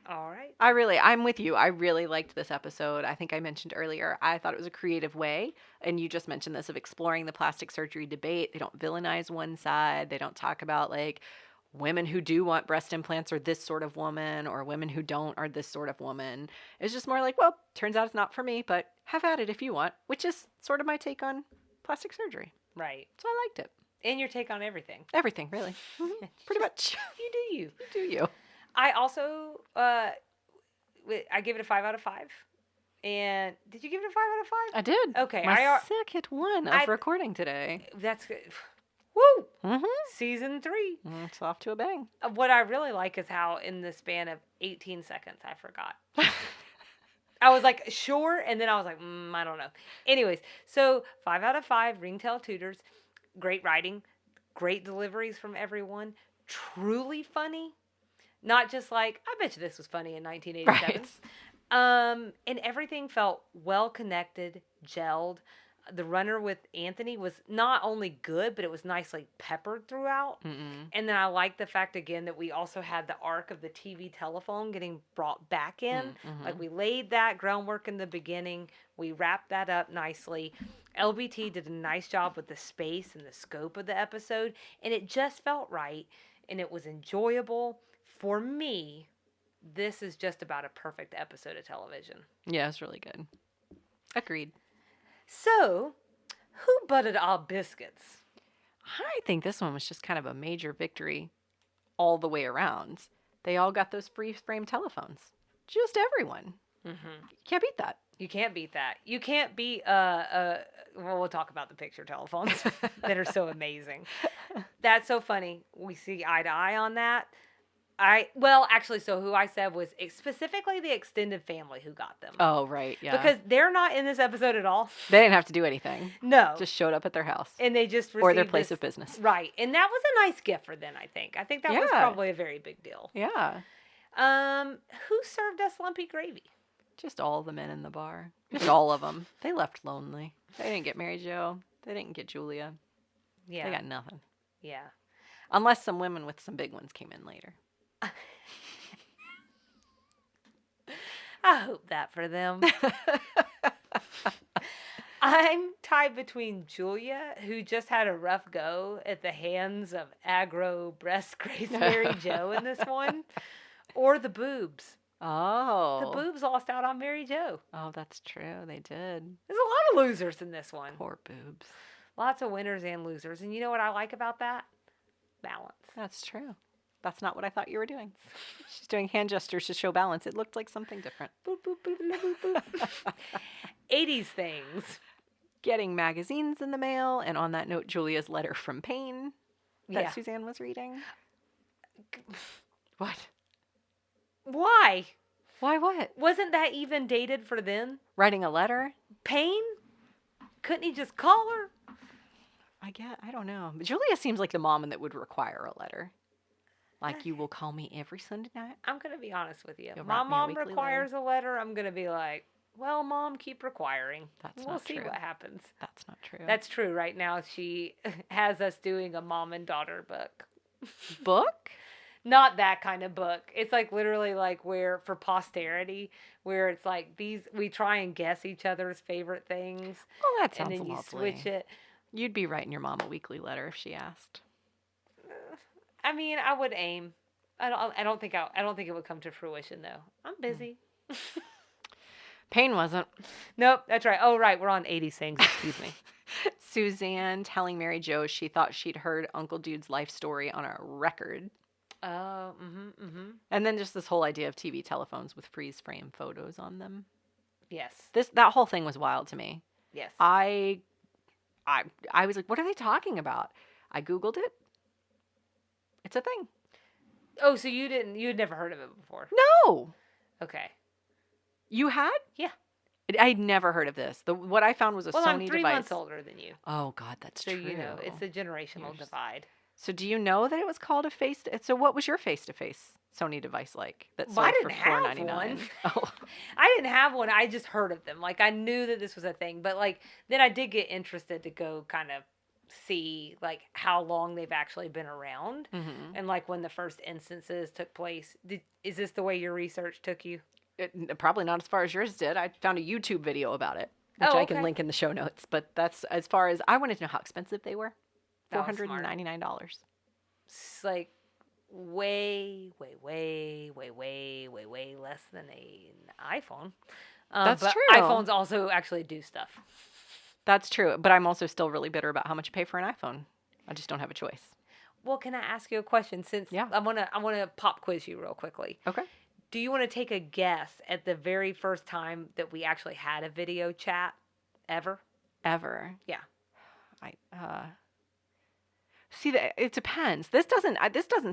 Speaker 1: All right.
Speaker 2: I'm with you. I really liked this episode. I think I mentioned earlier, I thought it was a creative way, and you just mentioned this, of exploring the plastic surgery debate. They don't villainize one side. They don't talk about, like, women who do want breast implants are this sort of woman, or women who don't are this sort of woman. It's just more like, well, turns out it's not for me, but have at it if you want, which is sort of my take on plastic surgery.
Speaker 1: Right.
Speaker 2: So I liked it.
Speaker 1: And your take on everything.
Speaker 2: Everything, really. Pretty much.
Speaker 1: You do you.
Speaker 2: You do you.
Speaker 1: I also, I gave it a 5 out of 5. And did you give it a 5 out of 5?
Speaker 2: I did.
Speaker 1: Okay.
Speaker 2: My second one of recording today.
Speaker 1: That's good. Woo!
Speaker 2: Mm-hmm.
Speaker 1: Season 3.
Speaker 2: It's off to a bang.
Speaker 1: What I really like is how in the span of 18 seconds, I forgot. I was like, sure. And then I was like, I don't know. Anyways, so 5 out of 5, ringtail tutors. Great writing. Great deliveries from everyone. Truly funny. Not just like, I bet you this was funny in 1987.
Speaker 2: Right.
Speaker 1: And everything felt well connected, gelled. The runner with Anthony was not only good, but it was nicely peppered throughout. And then I like the fact, again, that we also had the arc of the TV telephone getting brought back in. Like, we laid that groundwork in the beginning. We wrapped that up nicely. LBT did a nice job with the space and the scope of the episode. And it just felt right. And it was enjoyable. For me, this is just about a perfect episode of television.
Speaker 2: Yeah, it's really good. Agreed.
Speaker 1: So, who butted our biscuits?
Speaker 2: I think this one was just kind of a major victory all the way around. They all got those free-frame telephones. Just everyone. You can't beat that.
Speaker 1: You can't beat that. You can't beat, well, we'll talk about the picture telephones that are so amazing. That's so funny. We see eye to eye on that. So who I said was specifically the extended family who got them.
Speaker 2: Oh, right, yeah.
Speaker 1: Because they're not in this episode at all.
Speaker 2: They didn't have to do anything.
Speaker 1: No.
Speaker 2: Just showed up at their house.
Speaker 1: And they just received
Speaker 2: or their place of business.
Speaker 1: Right. And that was a nice gift for them, I think. I think that was probably a very big deal.
Speaker 2: Yeah.
Speaker 1: Who served us lumpy gravy?
Speaker 2: Just all the men in the bar. Just all of them. They left lonely. They didn't get Mary Jo. They didn't get Julia.
Speaker 1: Yeah.
Speaker 2: They got nothing.
Speaker 1: Yeah.
Speaker 2: Unless some women with some big ones came in later.
Speaker 1: I hope that for them. I'm tied between Julia, who just had a rough go at the hands of aggro breast grace Mary Jo in this one, or the boobs.
Speaker 2: Oh.
Speaker 1: The boobs lost out on Mary Jo.
Speaker 2: Oh, that's true. They did.
Speaker 1: There's a lot of losers in this one.
Speaker 2: Poor boobs.
Speaker 1: Lots of winners and losers. And you know what I like about that? Balance.
Speaker 2: That's true. That's not what I thought you were doing. She's doing hand gestures to show balance. It looked like something different.
Speaker 1: Boop, boop, boop, boop, boop, boop. 80s things.
Speaker 2: Getting magazines in the mail. And on that note, Julia's letter from pain that Suzanne was reading. What?
Speaker 1: Why?
Speaker 2: Why what?
Speaker 1: Wasn't that even dated for then?
Speaker 2: Writing a letter?
Speaker 1: Pain? Couldn't he just call her?
Speaker 2: I don't know. But Julia seems like the mom that would require a letter. Like, you will call me every Sunday night.
Speaker 1: I'm going to be honest with you.
Speaker 2: You'll
Speaker 1: My
Speaker 2: write me a
Speaker 1: mom
Speaker 2: weekly
Speaker 1: requires a letter. I'm going to be like, well, Mom, keep requiring.
Speaker 2: That's
Speaker 1: We'll
Speaker 2: not
Speaker 1: see
Speaker 2: true.
Speaker 1: what happens.
Speaker 2: That's not true.
Speaker 1: That's true. Right now, she has us doing a mom and daughter book.
Speaker 2: Book?
Speaker 1: Not that kind of book. It's like literally like where for posterity, where it's like we try and guess each other's favorite things.
Speaker 2: Well, that
Speaker 1: And
Speaker 2: sounds
Speaker 1: then you
Speaker 2: lovely.
Speaker 1: switch it.
Speaker 2: You'd be writing your mom a weekly letter if she asked.
Speaker 1: I mean, I would aim. I don't think it would come to fruition though. I'm busy.
Speaker 2: Payne wasn't.
Speaker 1: Nope, that's right. Oh, right. We're on 80s things. Excuse me.
Speaker 2: Suzanne telling Mary Jo she thought she'd heard Uncle Dude's life story on a record.
Speaker 1: Oh,
Speaker 2: And then just this whole idea of TV telephones with freeze frame photos on them.
Speaker 1: Yes.
Speaker 2: That whole thing was wild to me.
Speaker 1: Yes.
Speaker 2: I was like, what are they talking about? I Googled it. It's a thing.
Speaker 1: Oh, so you'd never heard of it before?
Speaker 2: No.
Speaker 1: Okay.
Speaker 2: You had?
Speaker 1: Yeah.
Speaker 2: I'd never heard of this. What I found was a
Speaker 1: Well,
Speaker 2: Sony
Speaker 1: I'm 3
Speaker 2: device.
Speaker 1: months older than you.
Speaker 2: Oh, God, that's
Speaker 1: So,
Speaker 2: true.
Speaker 1: you know, it's a generational divide.
Speaker 2: So do you know that it was called a face? So what was your face-to-face Sony device like that sold
Speaker 1: I
Speaker 2: for
Speaker 1: didn't have
Speaker 2: $4.99?
Speaker 1: one.
Speaker 2: Oh,
Speaker 1: I didn't have one. I just heard of them. Like, I knew that this was a thing. But, like, then I did get interested to go kind of see, like, how long they've actually been around.
Speaker 2: mm-hmm.
Speaker 1: And, like, when the first instances took place. Is this the way your research took you?
Speaker 2: Probably not as far as yours did. I found a YouTube video about it, which
Speaker 1: Oh,
Speaker 2: I can
Speaker 1: okay.
Speaker 2: link in the show notes. But that's as far as I wanted to know how expensive they were.
Speaker 1: That was smart.
Speaker 2: $499.
Speaker 1: It's like way less than an iPhone.
Speaker 2: That's
Speaker 1: but
Speaker 2: true.
Speaker 1: iPhones also actually do stuff.
Speaker 2: That's true. But I'm also still really bitter about how much you pay for an iPhone. I just don't have a choice.
Speaker 1: Well, can I ask you a question? Since
Speaker 2: Yeah.
Speaker 1: I wanna pop quiz you real quickly.
Speaker 2: Okay.
Speaker 1: Do you want to take a guess at the very first time that we actually had a video chat ever?
Speaker 2: Ever.
Speaker 1: Yeah.
Speaker 2: See, it depends. This doesn't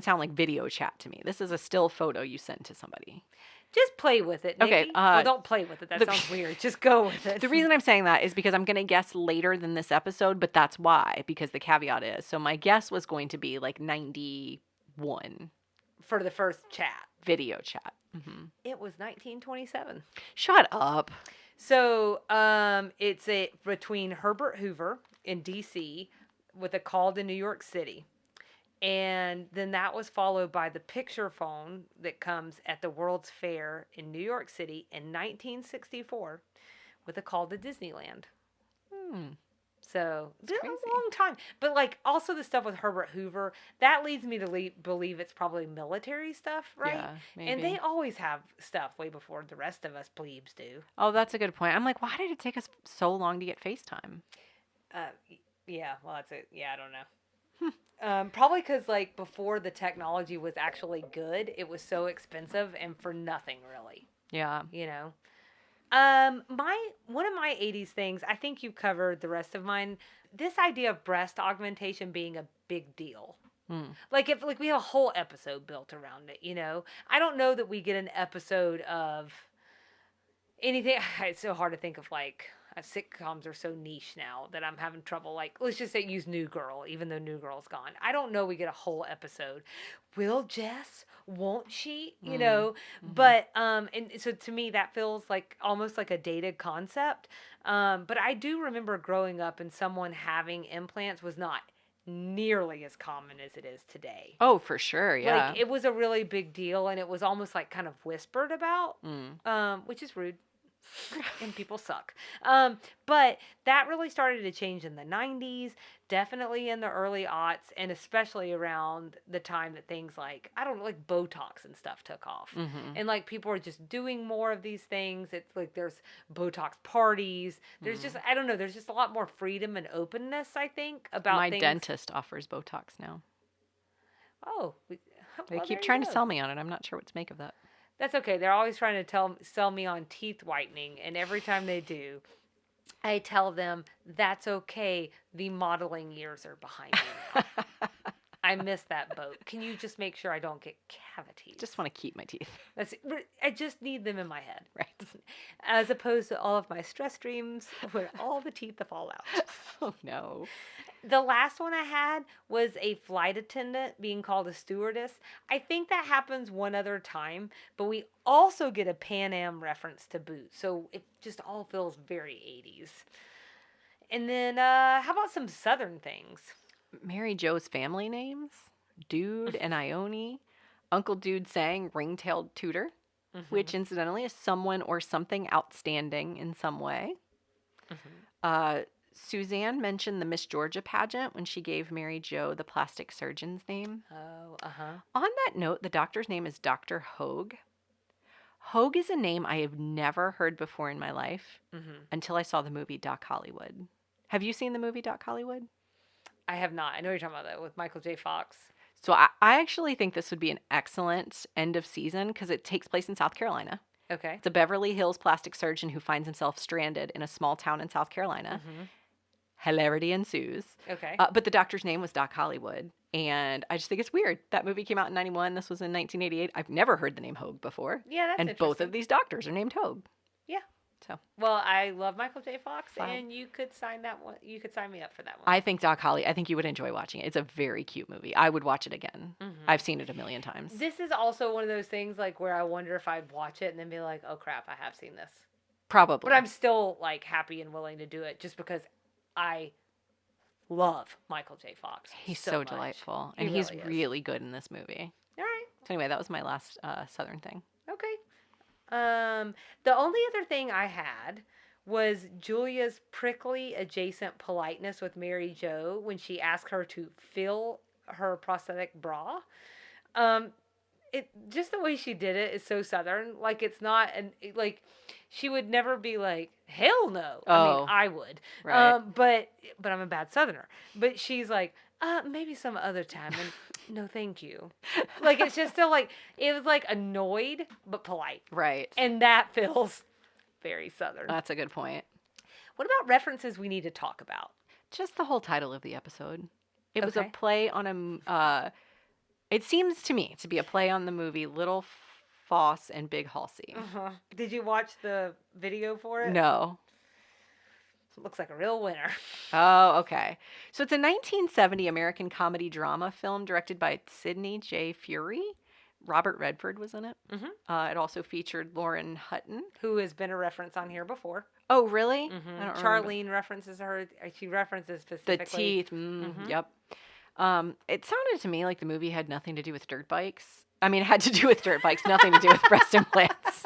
Speaker 2: sound like video chat to me. This is a still photo you send to somebody.
Speaker 1: Just play with it, Nikki.
Speaker 2: Okay,
Speaker 1: well, don't play with it. That sounds weird. Just go with it.
Speaker 2: The reason I'm saying that is because I'm going to guess later than this episode, but that's why, because the caveat is. So my guess was going to be like 91.
Speaker 1: For the first chat.
Speaker 2: Video chat. Mm-hmm.
Speaker 1: It was 1927.
Speaker 2: Shut up.
Speaker 1: So it's between Herbert Hoover in D.C. with a call to New York City. And then that was followed by the picture phone that comes at the World's Fair in New York City in 1964 with a call to Disneyland. So it's a long time. But like also the stuff with Herbert Hoover, that leads me to believe it's probably military stuff, right?
Speaker 2: Yeah, maybe.
Speaker 1: And they always have stuff way before the rest of us plebes do.
Speaker 2: Oh, that's a good point. I'm like, why did it take us so long to get FaceTime?
Speaker 1: Yeah, well, that's it. Yeah, I don't know. Probably because like before the technology was actually good, it was so expensive and for nothing really.
Speaker 2: Yeah.
Speaker 1: You know. One of my 80s things, I think you've covered the rest of mine. This idea of breast augmentation being a big deal. Like we have a whole episode built around it, you know. I don't know that we get an episode of anything. It's so hard to think of like sitcoms are so niche now that I'm having trouble. Like, let's just say use New Girl, even though New Girl's gone. I don't know we get a whole episode. Will Jess? Won't she? You know? Mm-hmm. But, and so to me, that feels like almost like a dated concept. But I do remember growing up and someone having implants was not nearly as common as it is today.
Speaker 2: Oh, for sure. Yeah.
Speaker 1: Like, it was a really big deal and it was almost like kind of whispered about, which is rude. And people suck. But that really started to change in the 90s, definitely in the early aughts, and especially around the time that things like, I don't know, like Botox and stuff took off. Mm-hmm. And like people are just doing more of these things. It's like there's Botox parties. There's just, I don't know, there's just a lot more freedom and openness, I think, about
Speaker 2: My
Speaker 1: things.
Speaker 2: dentist offers Botox now.
Speaker 1: Oh.
Speaker 2: They keep trying to sell me on it. I'm not sure what to make of that.
Speaker 1: That's okay. They're always trying to sell me on teeth whitening, and every time they do, I tell them that's okay. The modeling years are behind me now. I miss that boat. Can you just make sure I don't get cavities?
Speaker 2: Just want to keep my teeth.
Speaker 1: I just need them in my head.
Speaker 2: Right.
Speaker 1: As opposed to all of my stress dreams where all the teeth fall out.
Speaker 2: Oh, no.
Speaker 1: The last one I had was a flight attendant being called a stewardess. I think that happens one other time, but we also get a Pan Am reference to boot. So it just all feels very 80s. And then, how about some Southern things?
Speaker 2: Mary Jo's family names: Dude and Ione. Uncle Dude sang Ring-tailed Tutor, which incidentally is someone or something outstanding in some way. Suzanne mentioned the Miss Georgia pageant when she gave Mary Jo the plastic surgeon's name.
Speaker 1: Oh,
Speaker 2: On that note, the doctor's name is Dr. Hogue. Hogue is a name I have never heard before in my life until I saw the movie Doc Hollywood. Have you seen the movie Doc Hollywood?
Speaker 1: I have not. I know you're talking about that with Michael J. Fox.
Speaker 2: So I actually think this would be an excellent end of season because it takes place in South Carolina.
Speaker 1: Okay.
Speaker 2: It's a Beverly Hills plastic surgeon who finds himself stranded in a small town in South Carolina. Hilarity ensues.
Speaker 1: Okay.
Speaker 2: But the doctor's name was Doc Hollywood. And I just think it's weird. That movie came out in 91. This was in 1988. I've never heard the name Hogue before.
Speaker 1: Yeah, that's
Speaker 2: And both of these doctors are named Hogue.
Speaker 1: Yeah.
Speaker 2: So.
Speaker 1: Well, I love Michael J. Fox,
Speaker 2: Wow.
Speaker 1: and you could sign that one. You could sign me up for that one.
Speaker 2: I think I think you would enjoy watching it. It's a very cute movie. I would watch it again. I've seen it a million times.
Speaker 1: This is also one of those things like where I wonder if I'd watch it and then be like, oh crap, I have seen this.
Speaker 2: Probably.
Speaker 1: But I'm still like happy and willing to do it just because I love Michael J. Fox.
Speaker 2: He's so
Speaker 1: much.
Speaker 2: delightful.
Speaker 1: He
Speaker 2: And he's
Speaker 1: really is.
Speaker 2: really good in this movie.
Speaker 1: All right.
Speaker 2: So anyway, that was my last Southern thing.
Speaker 1: Okay. The only other thing I had was Julia's prickly adjacent politeness with Mary Jo when she asked her to fill her prosthetic bra. It just the way she did it is so Southern. Like it's not like she would never be like hell no. I mean I would.
Speaker 2: Right.
Speaker 1: But I'm a bad Southerner. But she's like maybe some other time and no thank you. Like it's just still like it was like annoyed but polite.
Speaker 2: Right.
Speaker 1: And that feels very Southern.
Speaker 2: That's a good point.
Speaker 1: What about references we need to talk about?
Speaker 2: Just the whole title of the episode. It was a
Speaker 1: Okay.
Speaker 2: play on it seems to me to be a play on the movie Little Foss and Big Halsey.
Speaker 1: Did you watch the video for it?
Speaker 2: No.
Speaker 1: Looks like a real winner.
Speaker 2: Oh, okay. So it's a 1970 American comedy drama film directed by Sidney J. Fury. Robert Redford was in it. It also featured Lauren Hutton.
Speaker 1: Who has been a reference on here before.
Speaker 2: Oh, really? I don't remember.
Speaker 1: Charlene references her. She references
Speaker 2: The
Speaker 1: specifically.
Speaker 2: teeth. Yep. It sounded to me like the movie had nothing to do with dirt bikes. I mean, it had to do with dirt bikes, nothing to do with breast implants.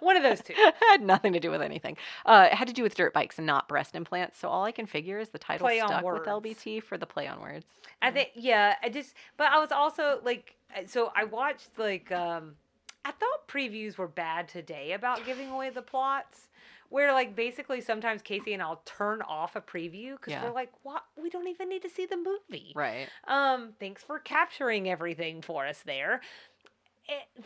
Speaker 1: One of those two.
Speaker 2: It had nothing to do with anything. It had to do with dirt bikes and not breast implants. So all I can figure is the title
Speaker 1: Play on
Speaker 2: stuck with
Speaker 1: words.
Speaker 2: LBT for the play on words.
Speaker 1: I think, yeah, but I was also like, so I watched like, I thought previews were bad today about giving away the plots. Where like basically sometimes Casey and I'll turn off a preview because we're like, what? We don't even need to see the movie.
Speaker 2: Right.
Speaker 1: Thanks for capturing everything for us there.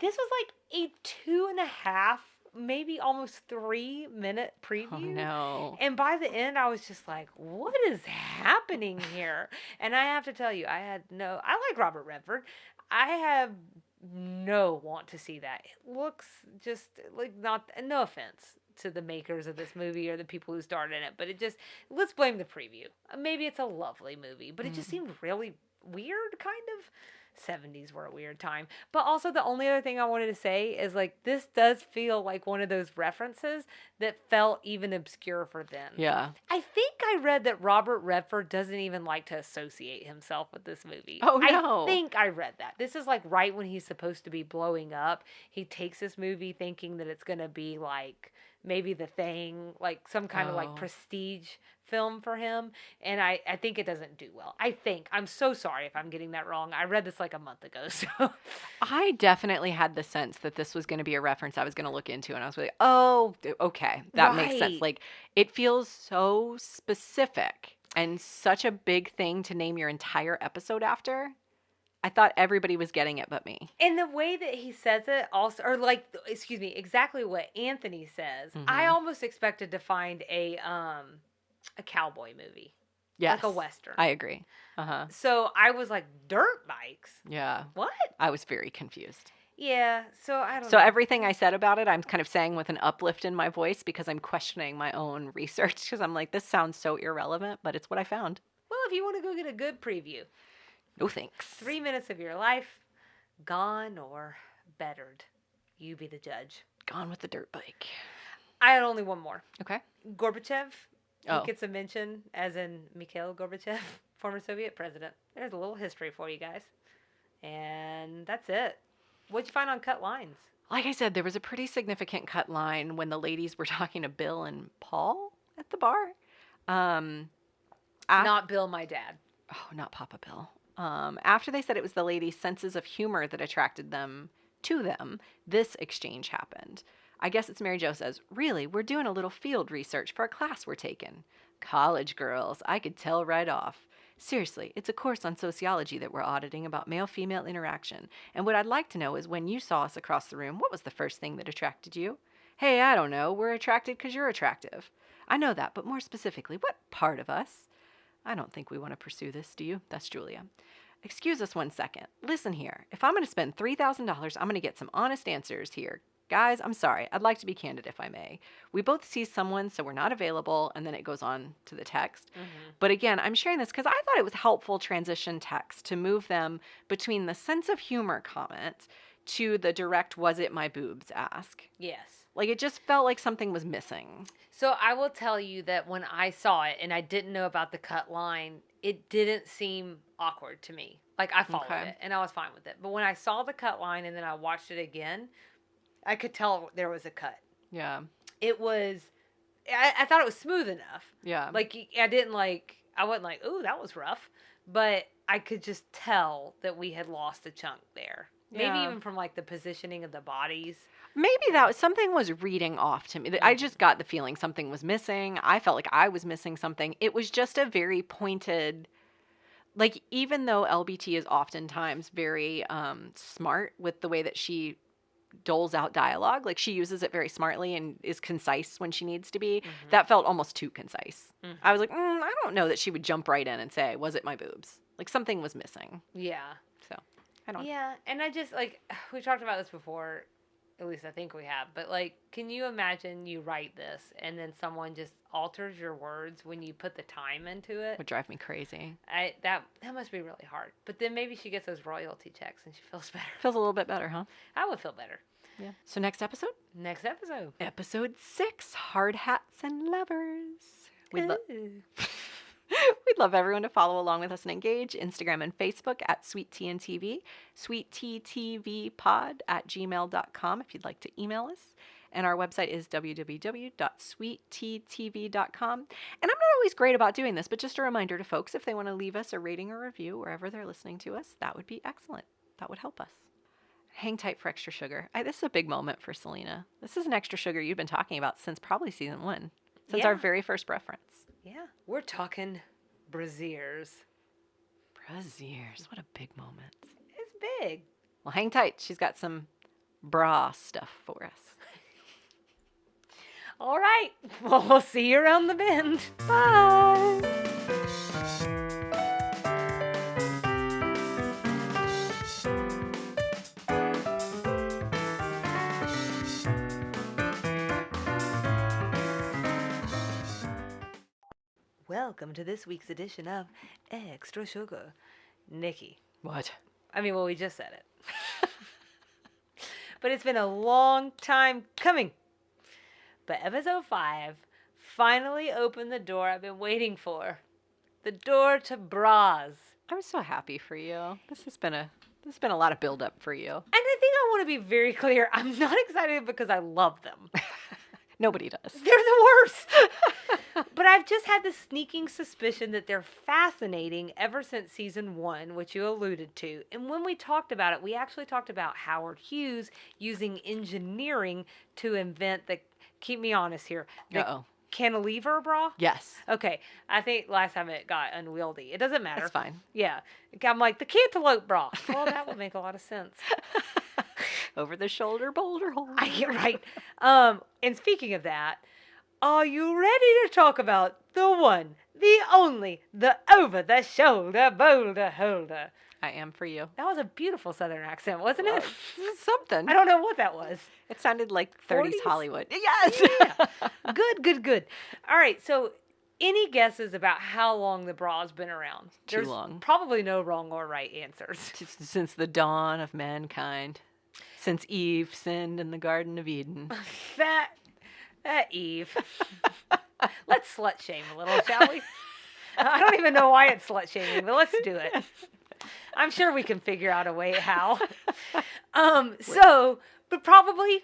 Speaker 1: This was like a 2.5, maybe almost 3-minute preview.
Speaker 2: Oh, no.
Speaker 1: And by the end, I was just like, what is happening here? And I have to tell you, I like Robert Redford. I have no want to see that. It looks just like no offense to the makers of this movie or the people who starred in it, but let's blame the preview. Maybe it's a lovely movie, but it just seemed really weird, kind of. 70s were a weird time. But also the only other thing I wanted to say is like this does feel like one of those references that felt even obscure for them.
Speaker 2: Yeah.
Speaker 1: I think I read that Robert Redford doesn't even like to associate himself with this movie.
Speaker 2: Oh, no.
Speaker 1: I think I read that. This is like right when he's supposed to be blowing up. He takes this movie thinking that it's going to be like maybe The Thing, like some kind of like prestige film for him. And I think it doesn't do well. I'm so sorry if I'm getting that wrong. I read this like a month ago. So
Speaker 2: I definitely had the sense that this was going to be a reference I was going to look into. And I was like, oh, okay. That makes sense.
Speaker 1: Right.
Speaker 2: Like it feels so specific and such a big thing to name your entire episode after. I thought everybody was getting it but me.
Speaker 1: And the way that he says it also, or like, excuse me, exactly what Anthony says, I almost expected to find a cowboy movie.
Speaker 2: Yes.
Speaker 1: Like a Western.
Speaker 2: I agree. Uh-huh.
Speaker 1: So I was like, dirt bikes?
Speaker 2: Yeah.
Speaker 1: What?
Speaker 2: I was very confused.
Speaker 1: Yeah, so I don't
Speaker 2: So
Speaker 1: know.
Speaker 2: everything I said about it, I'm kind of saying with an uplift in my voice because I'm questioning my own research because I'm like, this sounds so irrelevant, but it's what I found.
Speaker 1: Well, if you want to go get a good preview.
Speaker 2: No thanks.
Speaker 1: 3 minutes of your life, gone or bettered. You be the judge.
Speaker 2: Gone with the dirt bike.
Speaker 1: I had only one more.
Speaker 2: Okay.
Speaker 1: Gorbachev.
Speaker 2: Oh.
Speaker 1: He gets a mention, as in Mikhail Gorbachev, former Soviet president. There's a little history for you guys. And that's it. What'd you find on cut lines?
Speaker 2: Like I said, there was a pretty significant cut line when the ladies were talking to Bill and Paul at the bar.
Speaker 1: Not Bill, my dad.
Speaker 2: Oh, not Papa Bill. After they said it was the ladies' senses of humor that attracted them to them, this exchange happened. I guess it's Mary Jo says, really, we're doing a little field research for a class we're taking. College girls, I could tell right off. Seriously, it's a course on sociology that we're auditing about male-female interaction. And what I'd like to know is when you saw us across the room, what was the first thing that attracted you? Hey, I don't know. We're attracted because you're attractive. I know that, but more specifically, what part of us? I don't think we want to pursue this, do you? That's Julia. Excuse us 1 second. Listen here. If I'm going to spend $3,000, I'm going to get some honest answers here. Guys, I'm sorry. I'd like to be candid if I may. We both see someone, so we're not available, and then it goes on to the text. Mm-hmm. But again, I'm sharing this because I thought it was helpful transition text to move them between the sense of humor comment to the direct, was it my boobs ask.
Speaker 1: Yes.
Speaker 2: Like, it just felt like something was missing.
Speaker 1: So I will tell you that when I saw it and I didn't know about the cut line, it didn't seem awkward to me. Like, I followed it and I was fine with it. But when I saw the cut line and then I watched it again, I could tell there was a cut.
Speaker 2: Yeah.
Speaker 1: It was, I thought it was smooth enough.
Speaker 2: Yeah.
Speaker 1: Like, I wasn't like, ooh, that was rough. But I could just tell that we had lost a chunk there. Maybe even from, like, the positioning of the bodies.
Speaker 2: Maybe that was, something was reading off to me. I just got the feeling something was missing. I felt like I was missing something. It was just a very pointed, like, even though LBT is oftentimes very smart with the way that she doles out dialogue, like she uses it very smartly and is concise when she needs to be, that felt almost too concise. I was like, I don't know that she would jump right in and say, was it my boobs? Like, something was missing.
Speaker 1: Yeah.
Speaker 2: So, I don't know.
Speaker 1: Yeah, and I just, like, we talked about this before, at least I think we have, but, like, can you imagine you write this and then someone just alters your words when you put the time into it?
Speaker 2: Would drive me crazy.
Speaker 1: That must be really hard. But then maybe she gets those royalty checks and she feels better.
Speaker 2: Feels a little bit better, huh?
Speaker 1: I would feel better.
Speaker 2: Yeah. So next episode?
Speaker 1: Next episode.
Speaker 2: Episode 6, Hard Hats and Lovers. We'd love everyone to follow along with us and engage. Instagram and Facebook at Sweet Tea and TV. sweetteattvpod@gmail.com if you'd like to email us. And our website is www.sweetteatv.com. And I'm not always great about doing this, but just a reminder to folks, if they want to leave us a rating or review wherever they're listening to us, that would be excellent. That would help us. Hang tight for extra sugar. This is a big moment for Selena. This is an extra sugar you've been talking about since probably season 1. Since our very first reference.
Speaker 1: Yeah. We're talking brassieres.
Speaker 2: Brassieres. What a big moment.
Speaker 1: It's big.
Speaker 2: Well, hang tight. She's got some bra stuff for us.
Speaker 1: All right. Well, we'll see you around the bend.
Speaker 2: Bye.
Speaker 1: Welcome to this week's edition of Extra Sugar. Nikki.
Speaker 2: What?
Speaker 1: I mean, well, we just said it. But it's been a long time coming. But episode 5 finally opened the door I've been waiting for. The door to bras.
Speaker 2: I'm so happy for you. This has been a lot of build up for you.
Speaker 1: And I think I want to be very clear. I'm not excited because I love them.
Speaker 2: Nobody does.
Speaker 1: They're the worst. But I've just had this sneaking suspicion that they're fascinating ever since season 1, which you alluded to. And when we talked about it, we actually talked about Howard Hughes using engineering to invent the, keep me honest here, the cantilever bra?
Speaker 2: Yes.
Speaker 1: Okay. I think last time it got unwieldy. It doesn't matter.
Speaker 2: That's fine.
Speaker 1: Yeah. I'm like, the cantaloupe bra. Well, that would make a lot of sense.
Speaker 2: Over-the-shoulder-boulder-holder.
Speaker 1: I get right. And speaking of that, are you ready to talk about the one, the only, the over-the-shoulder-boulder-holder?
Speaker 2: I am for you.
Speaker 1: That was a beautiful Southern accent, wasn't it?
Speaker 2: Something.
Speaker 1: I don't know what that was.
Speaker 2: It sounded like 30s
Speaker 1: 40s?
Speaker 2: Hollywood. Yes.
Speaker 1: Yeah. Good. All right. So Any guesses about how long the bra's been around?
Speaker 2: Too long.
Speaker 1: Probably no wrong or right answers.
Speaker 2: Since the dawn of mankind. Since Eve sinned in the Garden of Eden.
Speaker 1: That Eve. Let's slut shame a little, shall we? I don't even know why it's slut shaming, but let's do it. I'm sure we can figure out a way how. But probably.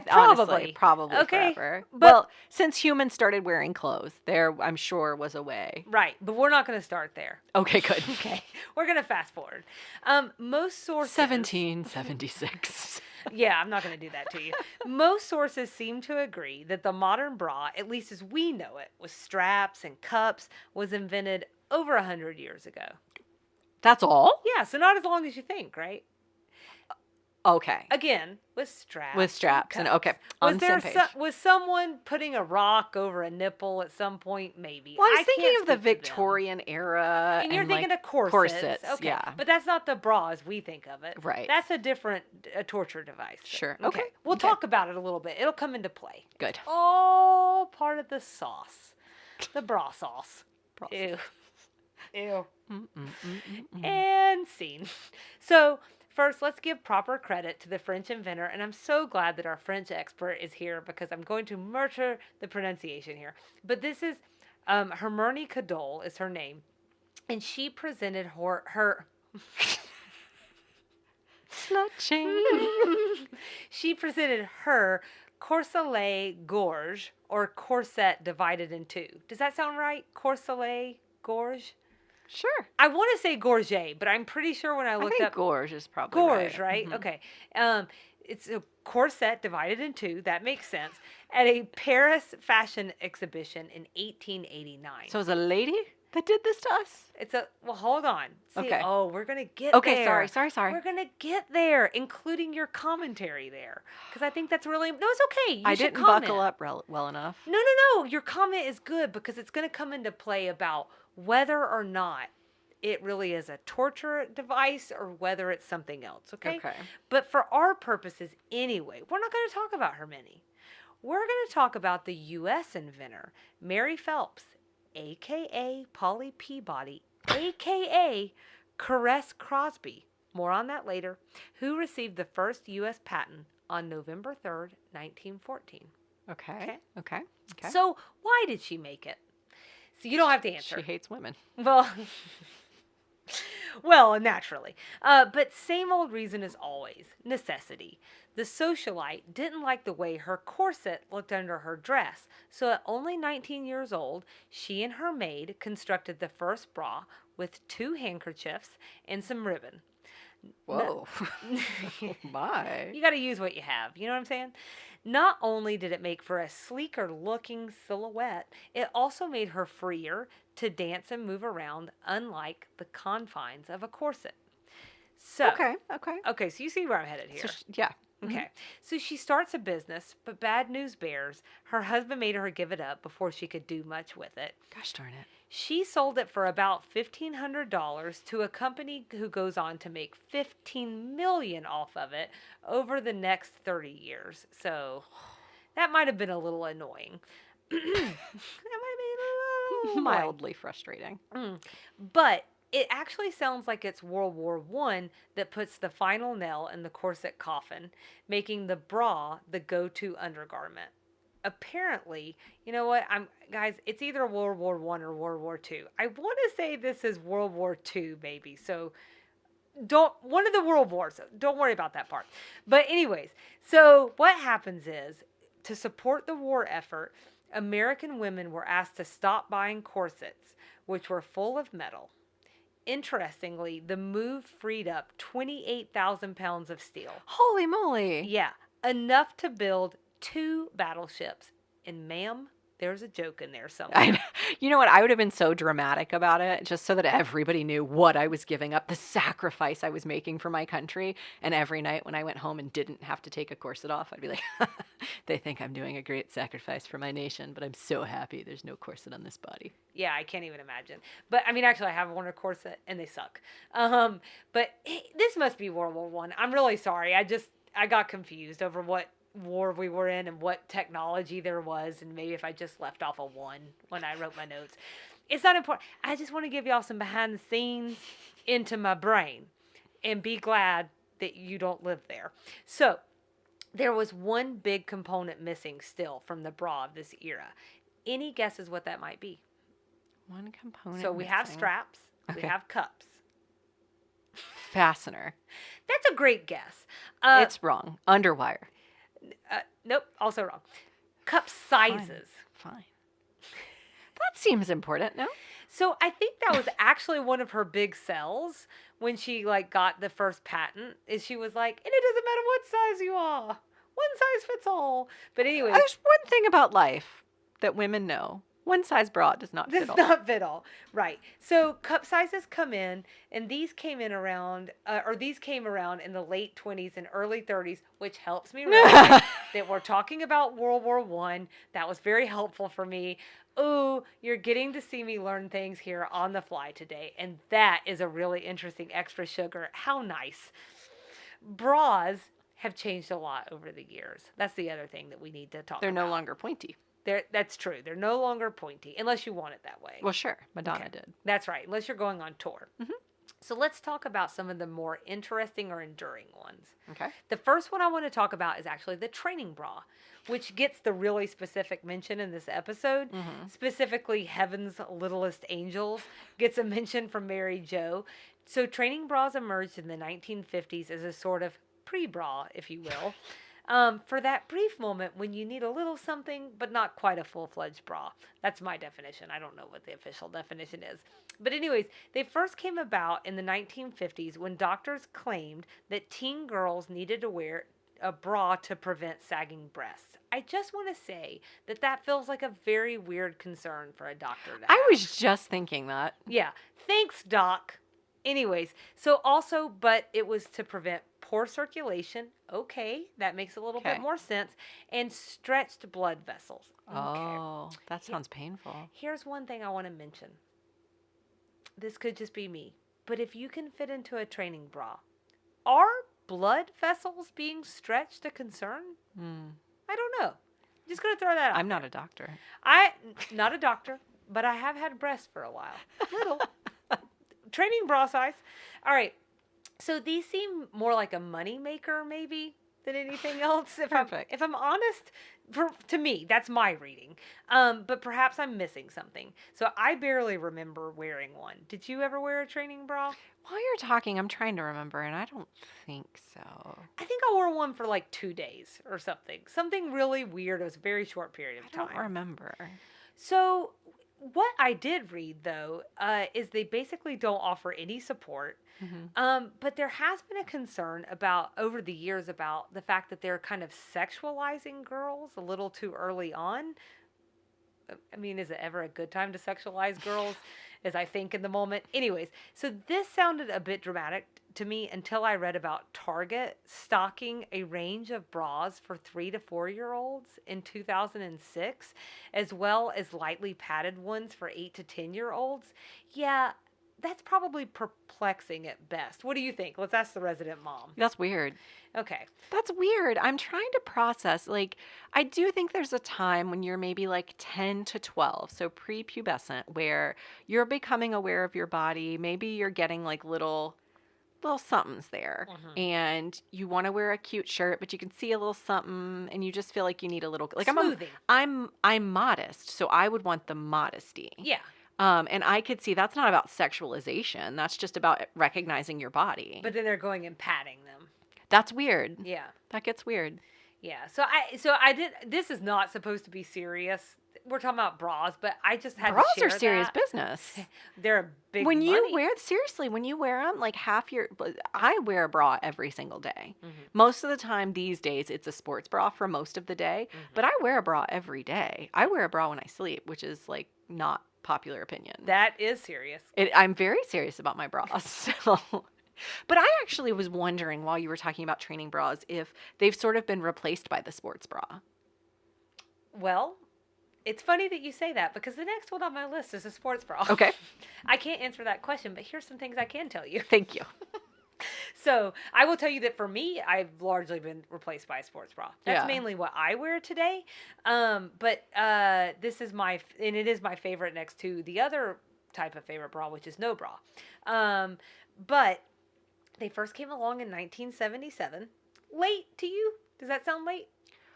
Speaker 2: Honestly, probably
Speaker 1: okay,
Speaker 2: forever.
Speaker 1: But,
Speaker 2: well, since humans started wearing clothes, there, I'm sure, was a way.
Speaker 1: Right, but we're not going to start there.
Speaker 2: Okay, good.
Speaker 1: Okay, we're going to fast forward. Most sources...
Speaker 2: 1776.
Speaker 1: Yeah, I'm not going to do that to you. Most sources seem to agree that the modern bra, at least as we know it, with straps and cups, was invented over 100 years ago.
Speaker 2: That's all?
Speaker 1: Yeah, so not as long as you think, right?
Speaker 2: Okay.
Speaker 1: Again, with straps.
Speaker 2: With straps and okay.
Speaker 1: Was there was someone putting a rock over a nipple at some point? Maybe.
Speaker 2: Well, I was thinking of the Victorian era.
Speaker 1: And you're thinking of corsets.
Speaker 2: Corsets,
Speaker 1: okay.
Speaker 2: Yeah.
Speaker 1: But that's not the bra as we think of it.
Speaker 2: Right.
Speaker 1: That's a different torture device.
Speaker 2: Sure.
Speaker 1: Okay. We'll talk about it a little bit. It'll come into play.
Speaker 2: Good.
Speaker 1: All part of the sauce. The bra sauce. Ew. Ew. And scene. So... First, let's give proper credit to the French inventor, and I'm so glad that our French expert is here because I'm going to murder the pronunciation here. But this is Hermione Cadol is her name, and she presented her
Speaker 2: slut shame.
Speaker 1: She presented her corselet gorge, or corset divided in two. Does that sound right? Corselet gorge?
Speaker 2: Sure.
Speaker 1: I want to say gorget, but I'm pretty sure when I looked up...
Speaker 2: gorge is probably
Speaker 1: gorge,
Speaker 2: right?
Speaker 1: Mm-hmm. Okay. It's a corset divided in two. That makes sense. At a Paris fashion exhibition in 1889.
Speaker 2: So it was a lady that did this to us?
Speaker 1: Well, hold on. See,
Speaker 2: okay.
Speaker 1: Oh, we're going to get
Speaker 2: there.
Speaker 1: there.
Speaker 2: Okay, sorry.
Speaker 1: We're going to get there, including your commentary there. Because I think that's really... No, it's okay.
Speaker 2: I didn't buckle up well enough.
Speaker 1: No. Your comment is good because it's going to come into play about whether or not it really is a torture device or whether it's something else, okay? But for our purposes anyway, we're not going to talk about Hermione. We're going to talk about the U.S. inventor, Mary Phelps, a.k.a. Polly Peabody, a.k.a. Caress Crosby, more on that later, who received the first U.S. patent on November 3rd, 1914.
Speaker 2: Okay.
Speaker 1: So why did she make it? So you don't have to answer.
Speaker 2: She hates women.
Speaker 1: Well, naturally. But same old reason as always. Necessity. The socialite didn't like the way her corset looked under her dress. So at only 19 years old, she and her maid constructed the first bra with 2 handkerchiefs and some ribbon.
Speaker 2: Whoa. Oh my.
Speaker 1: You got to use what you have. You know what I'm saying? Not only did it make for a sleeker looking silhouette, it also made her freer to dance and move around, unlike the confines of a corset. So, okay, so you see where I'm headed here.
Speaker 2: Yeah.
Speaker 1: Okay.
Speaker 2: Mm-hmm.
Speaker 1: So she starts a business, but bad news bears. Her husband made her give it up before she could do much with it.
Speaker 2: Gosh darn it.
Speaker 1: She sold it for about $1,500 to a company who goes on to make $15 million off of it over the next 30 years. So that might have been a little annoying. That might have been a little
Speaker 2: mildly frustrating.
Speaker 1: But it actually sounds like it's World War I that puts the final nail in the corset coffin, making the bra the go-to undergarment. Apparently, you know what? Guys, it's either World War I or World War II. I want to say this is World War II, maybe. So one of the world wars. Don't worry about that part. But anyways, so what happens is, to support the war effort, American women were asked to stop buying corsets, which were full of metal. Interestingly, the move freed up 28,000 pounds of steel.
Speaker 2: Holy moly.
Speaker 1: Yeah, enough to build 2 battleships. And ma'am, there's a joke in there somewhere.
Speaker 2: You know what? I would have been so dramatic about it, just so that everybody knew what I was giving up, the sacrifice I was making for my country. And every night when I went home and didn't have to take a corset off, I'd be like, they think I'm doing a great sacrifice for my nation, but I'm so happy there's no corset on this body.
Speaker 1: Yeah, I can't even imagine. But I mean, actually, I have worn a corset and they suck. But this must be World War I. I'm really sorry. I got confused over what war we were in and what technology there was, and maybe if I just left off a 1 when I wrote my notes. It's not important. I just want to give y'all some behind the scenes into my brain and be glad that you don't live there. So there was one big component missing still from the bra of this era. Any guesses what that might be?
Speaker 2: One component
Speaker 1: So we have
Speaker 2: missing.
Speaker 1: straps.
Speaker 2: Okay.
Speaker 1: We have cups.
Speaker 2: Fastener.
Speaker 1: That's a great guess.
Speaker 2: It's wrong. Underwire.
Speaker 1: Nope, also wrong. Cup sizes.
Speaker 2: Fine. That seems important, no?
Speaker 1: So I think that was actually one of her big sells when she got the first patent. Is she was like, and it doesn't matter what size you are, one size fits all. But anyway,
Speaker 2: There's one thing about life that women know. One size bra does not fit all.
Speaker 1: Does not fit all. Right. So cup sizes come in, and these came in around, these came around in the late 20s and early 30s, which helps me realize that we're talking about World War I. That was very helpful for me. Oh, you're getting to see me learn things here on the fly today, and that is a really interesting extra sugar. How nice. Bras have changed a lot over the years. That's the other thing that we need to talk about.
Speaker 2: They're no longer pointy.
Speaker 1: That's true. They're no longer pointy, unless you want it that way.
Speaker 2: Well, sure. Madonna did.
Speaker 1: That's right, unless you're going on tour.
Speaker 2: Mm-hmm.
Speaker 1: So let's talk about some of the more interesting or enduring ones.
Speaker 2: Okay.
Speaker 1: The first one I want to talk about is actually the training bra, which gets the really specific mention in this episode.
Speaker 2: Mm-hmm.
Speaker 1: Specifically, Heaven's Littlest Angels gets a mention from Mary Jo. So training bras emerged in the 1950s as a sort of pre-bra, if you will. For that brief moment when you need a little something, but not quite a full-fledged bra. That's my definition. I don't know what the official definition is. But anyways, they first came about in the 1950s when doctors claimed that teen girls needed to wear a bra to prevent sagging breasts. I just want to say that feels like a very weird concern for a doctor to have.
Speaker 2: I was just thinking that.
Speaker 1: Yeah. Thanks, doc. Anyways, so also, but it was to prevent poor circulation. Okay, that makes a little bit more sense. And stretched blood vessels. Okay.
Speaker 2: Oh, that sounds painful.
Speaker 1: Here's one thing I want to mention. This could just be me, but if you can fit into a training bra, are blood vessels being stretched a concern? I don't know. I'm just going to throw that out.
Speaker 2: I'm not a doctor.
Speaker 1: Not a doctor, but I have had breasts for a while. Little. Training bra size. All right. So these seem more like a money maker maybe than anything else. If I'm honest, to me, that's my reading. But perhaps I'm missing something. So I barely remember wearing one. Did you ever wear a training bra?
Speaker 2: While you're talking, I'm trying to remember, and I don't think so.
Speaker 1: I think I wore one for 2 days or something. Something really weird. It was a very short period of time.
Speaker 2: I don't remember.
Speaker 1: So what I did read, though, is they basically don't offer any support. Mm-hmm. But there has been a concern over the years about the fact that they're kind of sexualizing girls a little too early on. I mean, is it ever a good time to sexualize girls, as I think in the moment? Anyways, so this sounded a bit dramatic to me until I read about Target stocking a range of bras for 3 to 4-year-olds in 2006, as well as lightly padded ones for 8 to 10-year-olds. Yeah, that's probably perplexing at best. What do you think? Let's ask the resident mom.
Speaker 2: That's weird.
Speaker 1: Okay.
Speaker 2: That's weird. I'm trying to process. I do think there's a time when you're maybe 10 to 12, so prepubescent, where you're becoming aware of your body. Maybe you're getting little somethings there, and you want to wear a cute shirt, but you can see a little something, and you just feel like you need a little
Speaker 1: smoothing.
Speaker 2: I'm modest, so I would want the modesty.
Speaker 1: Yeah.
Speaker 2: And I could see that's not about sexualization. That's just about recognizing your body.
Speaker 1: But then they're going and patting them.
Speaker 2: That's weird.
Speaker 1: Yeah.
Speaker 2: That gets weird.
Speaker 1: Yeah. So I did. This is not supposed to be serious. We're talking about bras, but I just had
Speaker 2: bras
Speaker 1: to share
Speaker 2: are serious
Speaker 1: that.
Speaker 2: business.
Speaker 1: They're a big
Speaker 2: when
Speaker 1: money.
Speaker 2: you wear them, I wear a bra every single day. Mm-hmm. Most of the time these days, it's a sports bra for most of the day, but I wear a bra every day. I wear a bra when I sleep, which is not popular opinion.
Speaker 1: That is serious.
Speaker 2: I'm very serious about my bras. So, but I actually was wondering while you were talking about training bras if they've sort of been replaced by the sports bra.
Speaker 1: Well, it's funny that you say that because the next one on my list is a sports bra.
Speaker 2: Okay.
Speaker 1: I can't answer that question, but here's some things I can tell you.
Speaker 2: Thank you.
Speaker 1: So I will tell you that for me, I've largely been replaced by a sports bra. That's
Speaker 2: Yeah.
Speaker 1: mainly what I wear today. But this is and it is my favorite next to the other type of favorite bra, which is no bra. But they first came along in 1977. Late to you? Does that sound late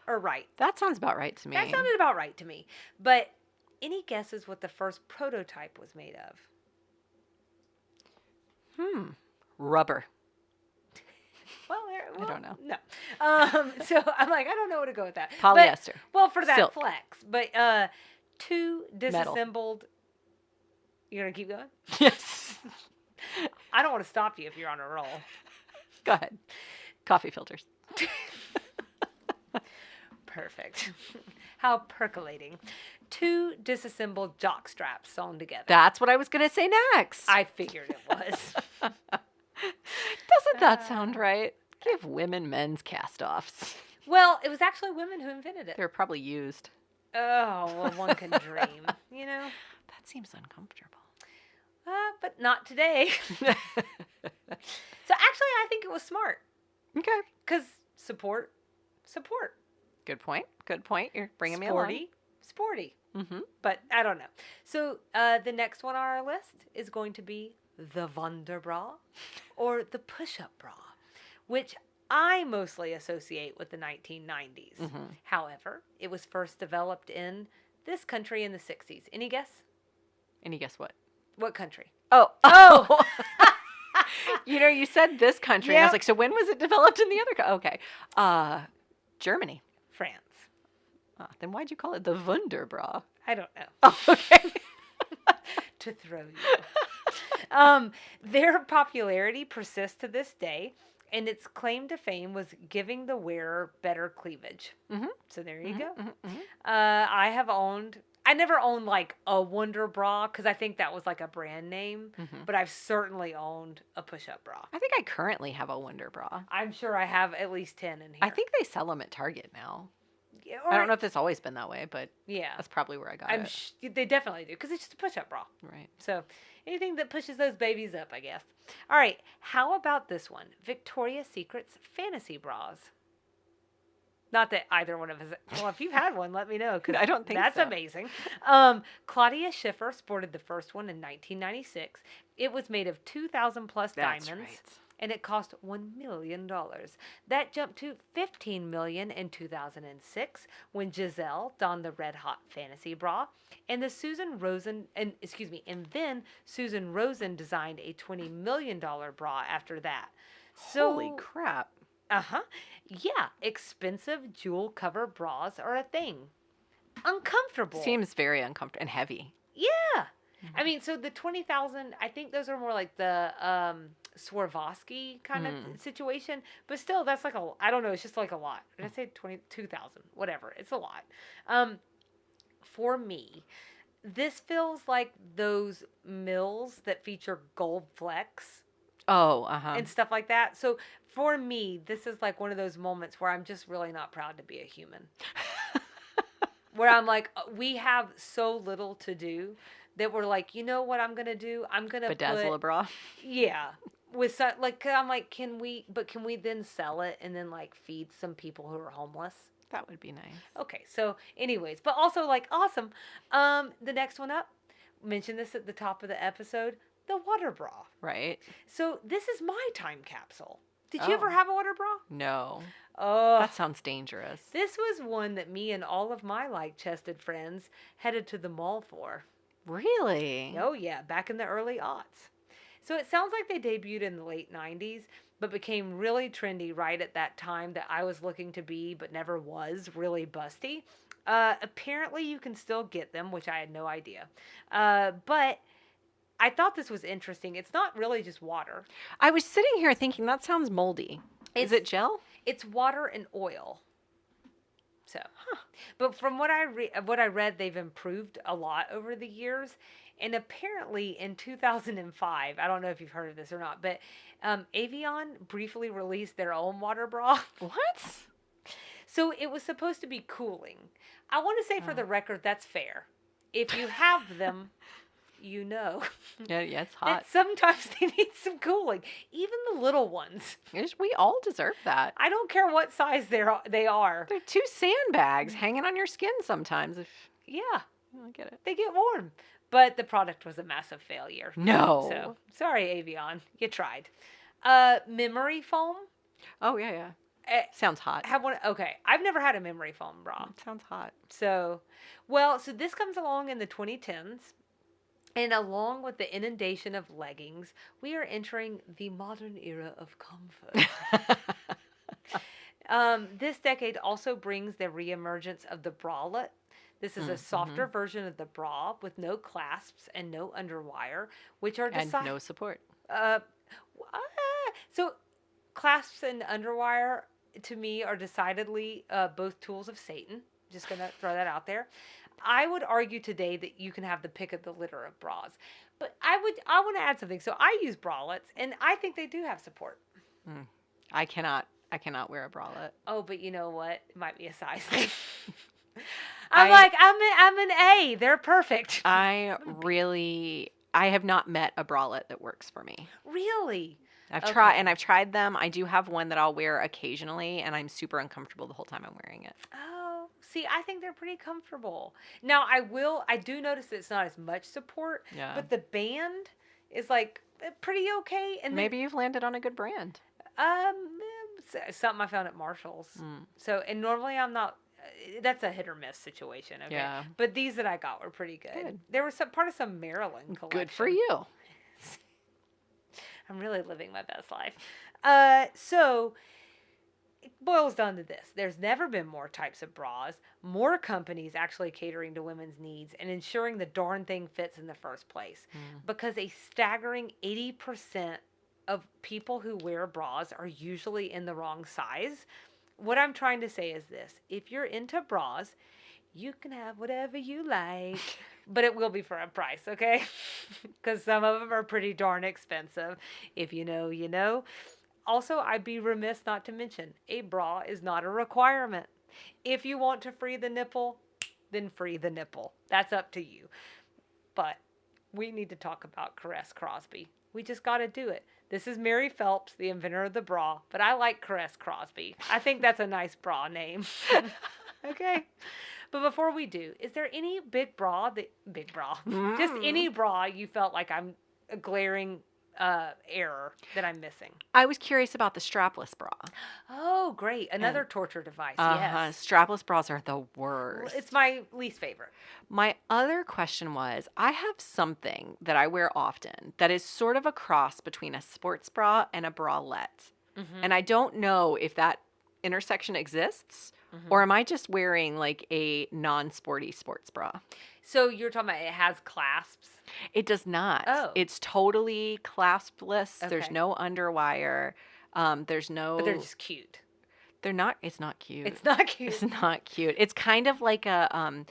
Speaker 1: or right?
Speaker 2: That sounds about right to me.
Speaker 1: That sounded about right to me. But any guesses what the first prototype was made of?
Speaker 2: Rubber.
Speaker 1: Well,
Speaker 2: I don't know.
Speaker 1: No. So I'm like, I don't know where to go with that.
Speaker 2: Polyester.
Speaker 1: Well, for that
Speaker 2: Silk.
Speaker 1: flex. But two disassembled. You're going to keep going?
Speaker 2: Yes.
Speaker 1: I don't want to stop you if you're on a roll.
Speaker 2: Go ahead. Coffee filters.
Speaker 1: Perfect. How percolating. Two disassembled jock straps sewn together.
Speaker 2: That's what I was going to say next.
Speaker 1: I figured it was.
Speaker 2: Doesn't that sound right? Give women men's cast-offs.
Speaker 1: Well, it was actually women who invented it.
Speaker 2: They're probably used.
Speaker 1: Oh, well, one can dream, you know?
Speaker 2: That seems uncomfortable.
Speaker 1: But not today. So actually, I think it was smart.
Speaker 2: Okay.
Speaker 1: Because support.
Speaker 2: Good point. Good point. You're bringing me along.
Speaker 1: Sporty.
Speaker 2: Mm-hmm.
Speaker 1: But I don't know. So the next one on our list is going to be the Wonder Bra or the push-up bra, which I mostly associate with the 1990s.
Speaker 2: Mm-hmm.
Speaker 1: However, it was first developed in this country in the 60s. Any guess?
Speaker 2: Any guess what?
Speaker 1: What country?
Speaker 2: Oh. You said this country. And I was
Speaker 1: Yep.
Speaker 2: like, so when was it developed in the other Okay. Germany.
Speaker 1: France.
Speaker 2: Then why'd you call it the Wunderbra?
Speaker 1: I don't know.
Speaker 2: Oh, okay.
Speaker 1: To throw you. Their popularity persists to this day, and its claim to fame was giving the wearer better cleavage.
Speaker 2: Mm-hmm.
Speaker 1: So there you go.
Speaker 2: Mm-hmm.
Speaker 1: I never owned like a Wonder Bra because I think that was like a brand name,
Speaker 2: Mm-hmm.
Speaker 1: but I've certainly owned a push-up bra.
Speaker 2: I think I currently have a Wunderbra.
Speaker 1: I'm sure I have at least 10 in here.
Speaker 2: I think they sell them at Target now.
Speaker 1: Yeah,
Speaker 2: I don't know if it's always been that way, but
Speaker 1: Yeah.
Speaker 2: that's probably where I got it.
Speaker 1: They definitely do because it's just a push-up bra.
Speaker 2: Right.
Speaker 1: So anything that pushes those babies up, I guess. All right. How about this one? Victoria's Secret's fantasy bras. Not that either one of us. Well, if you've had one, let me know. 'Cause
Speaker 2: I don't think
Speaker 1: that's
Speaker 2: so.
Speaker 1: amazing. Claudia Schiffer sported the first one in 1996. It was made of 2,000 plus
Speaker 2: That's
Speaker 1: diamonds.
Speaker 2: right.
Speaker 1: And it cost $1 million. That jumped to $15 million in 2006 when Giselle donned the Red Hot Fantasy Bra, and then Susan Rosen designed a $20 million bra after that. So,
Speaker 2: Holy crap.
Speaker 1: yeah, expensive jewel cover bras are a thing. Uncomfortable.
Speaker 2: Seems very uncomfortable and heavy.
Speaker 1: Yeah. I mean, so the 20,000, I think those are more like the Swarovski kind of situation. But still, that's like I don't know, it's just like a lot. Did I say 22,000? Whatever. It's a lot. For me, this feels like those mills that feature gold flecks
Speaker 2: Oh,
Speaker 1: and stuff like that. So for me, this is like one of those moments where I'm just really not proud to be a human. Where I'm like, we have so little to do that we're like, you know what I'm going to do? I'm going to
Speaker 2: Bedazzle a bra.
Speaker 1: Yeah. With like, I'm like, can we then sell it and then like feed some people who are homeless?
Speaker 2: That would be nice.
Speaker 1: Okay. So anyways, but also like, awesome. The next one up, mentioned this at the top of the episode, the water bra.
Speaker 2: Right.
Speaker 1: So this is my time capsule. Did you ever
Speaker 2: Oh.
Speaker 1: have a water bra?
Speaker 2: No.
Speaker 1: Oh,
Speaker 2: That sounds dangerous.
Speaker 1: this was one that me and all of my light-chested friends headed to the mall for.
Speaker 2: Really?
Speaker 1: Oh, yeah, back in the early aughts. So it sounds like they debuted in the late 90s, but became really trendy right at that time that I was looking to be, but never was, really busty. Apparently, you can still get them, which I had no idea. But I thought this was interesting. It's not really just water.
Speaker 2: I was sitting here thinking that sounds moldy. Is it gel?
Speaker 1: It's water and oil. So, but from what I read, they've improved a lot over the years. And apparently in 2005, I don't know if you've heard of this or not, but Avion briefly released their own water bra.
Speaker 2: What?
Speaker 1: So it was supposed to be cooling. I want to say for the record, that's fair. If you have them, you know
Speaker 2: Yeah, it's
Speaker 1: that
Speaker 2: hot.
Speaker 1: sometimes they need some cooling. Even the little ones.
Speaker 2: We all deserve that.
Speaker 1: I don't care what size they are.
Speaker 2: They're two sandbags hanging on your skin sometimes. If
Speaker 1: Yeah,
Speaker 2: I get it.
Speaker 1: they get warm. But the product was a massive failure.
Speaker 2: No.
Speaker 1: So, sorry, Avion. You tried. Memory foam.
Speaker 2: Oh, yeah.
Speaker 1: Eh,
Speaker 2: Sounds hot.
Speaker 1: Have one. Okay, I've never had a memory foam bra.
Speaker 2: Sounds hot.
Speaker 1: So this comes along in the 2010s. And along with the inundation of leggings, we are entering the modern era of comfort. This decade also brings the reemergence of the bralette. This is a softer version of the bra with no clasps and no underwire, which are
Speaker 2: and no support.
Speaker 1: So clasps and underwire, to me, are decidedly both tools of Satan. Just going to throw that out there. I would argue today that you can have the pick of the litter of bras. But I want to add something. So I use bralettes, and I think they do have support.
Speaker 2: I cannot wear a bralette.
Speaker 1: Oh, but you know what? It might be a size thing. I'm an A. They're perfect.
Speaker 2: I have not met a bralette that works for me.
Speaker 1: Really?
Speaker 2: I've tried them. I do have one that I'll wear occasionally, and I'm super uncomfortable the whole time I'm wearing it.
Speaker 1: Oh, see, I think they're pretty comfortable. Now, I do notice that it's not as much support, but the band is like pretty okay. And
Speaker 2: maybe you've landed on a good brand.
Speaker 1: Something I found at Marshall's. So, and normally I'm not. That's a hit or miss situation. Okay.
Speaker 2: Yeah.
Speaker 1: But these that I got were pretty good. They were part of some Maryland collection.
Speaker 2: Good for you.
Speaker 1: I'm really living my best life. So it boils down to this. There's never been more types of bras, more companies actually catering to women's needs and ensuring the darn thing fits in the first place. Because a staggering 80% of people who wear bras are usually in the wrong size. What I'm trying to say is this. If you're into bras, you can have whatever you like, but it will be for a price, okay? Because some of them are pretty darn expensive. If you know, you know. Also, I'd be remiss not to mention, a bra is not a requirement. If you want to free the nipple, then free the nipple. That's up to you. But we need to talk about Caress Crosby. We just got to do it. This is Mary Phelps, the inventor of the bra, but I like Caress Crosby. I think that's a nice bra name. Okay. But before we do, is there any big bra, just any bra you felt like I'm a glaring error that I'm missing?
Speaker 2: I was curious about the strapless bra.
Speaker 1: Oh, great. Another torture device, yes.
Speaker 2: Strapless bras are the worst.
Speaker 1: It's my least favorite.
Speaker 2: My other question was, I have something that I wear often that is sort of a cross between a sports bra and a bralette. And I don't know if that intersection exists, or am I just wearing like a non-sporty sports bra?
Speaker 1: So you're talking about it has clasps?
Speaker 2: It does not.
Speaker 1: Oh.
Speaker 2: It's totally claspless.
Speaker 1: Okay.
Speaker 2: There's no underwire. There's no...
Speaker 1: But they're just cute.
Speaker 2: They're not... It's not cute.
Speaker 1: It's not cute.
Speaker 2: It's not cute. It's kind of like a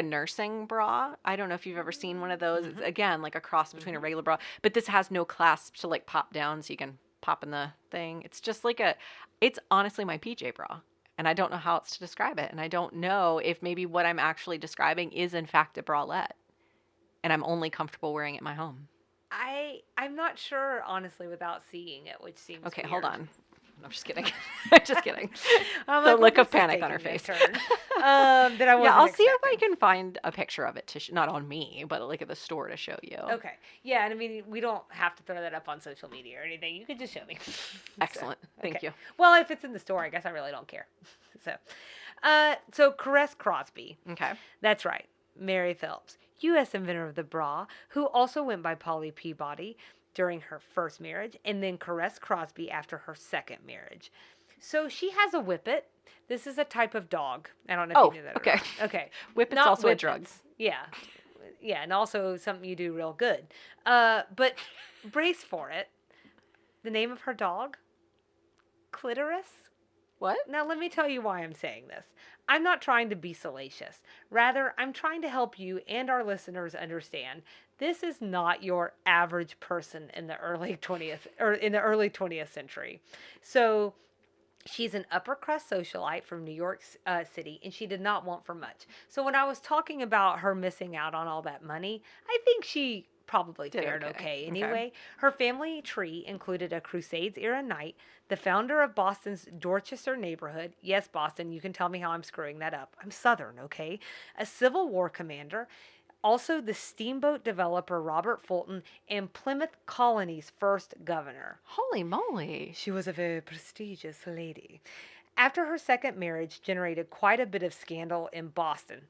Speaker 2: nursing bra. I don't know if you've ever seen one of those. It's, again, like a cross between a regular bra. But this has no clasp to like pop down so you can pop in the thing. It's just like it's honestly my PJ bra. And I don't know how else to describe it. And I don't know if maybe what I'm actually describing is in fact a bralette. And I'm only comfortable wearing it in my home.
Speaker 1: I'm not sure, honestly, without seeing it, which seems
Speaker 2: okay,
Speaker 1: weird.
Speaker 2: hold on. I'm just kidding. Just kidding.
Speaker 1: The
Speaker 2: look of panic on her face.
Speaker 1: That I wasn't
Speaker 2: I'll see if I
Speaker 1: expecting.
Speaker 2: can find a picture of it not on me, but like at the store to show you.
Speaker 1: Okay. Yeah, and I mean, we don't have to throw that up on social media or anything. You could just show me.
Speaker 2: Excellent. Thank you.
Speaker 1: Well, if it's in the store, I guess I really don't care. So Caress Crosby.
Speaker 2: Okay.
Speaker 1: That's right. Mary Phelps, U.S. inventor of the bra, who also went by Polly Peabody during her first marriage, and then Caress Crosby after her second marriage. So she has a whippet. This is a type of dog. I don't know if you knew that.
Speaker 2: Okay.
Speaker 1: Or not. Okay.
Speaker 2: Whippet's
Speaker 1: Not
Speaker 2: also
Speaker 1: whippets.
Speaker 2: a drug.
Speaker 1: Yeah. Yeah, and also something you do real good. But brace for it. The name of her dog? Clitoris?
Speaker 2: What?
Speaker 1: Now, let me tell you why I'm saying this. I'm not trying to be salacious. Rather, I'm trying to help you and our listeners understand this is not your average person in the early 20th century. So, She's an upper crust socialite from New York City, and she did not want for much. So when I was talking about her missing out on all that money, I think she probably
Speaker 2: Did
Speaker 1: fared
Speaker 2: okay.
Speaker 1: okay
Speaker 2: Okay.
Speaker 1: anyway. Her family tree included a Crusades era knight, the founder of Boston's Dorchester neighborhood. Yes, Boston, you can tell me how I'm screwing that up. I'm Southern, okay? A Civil War commander, also the steamboat developer Robert Fulton, and Plymouth Colony's first governor.
Speaker 2: Holy moly.
Speaker 1: She was a very prestigious lady. After her second marriage generated quite a bit of scandal in Boston.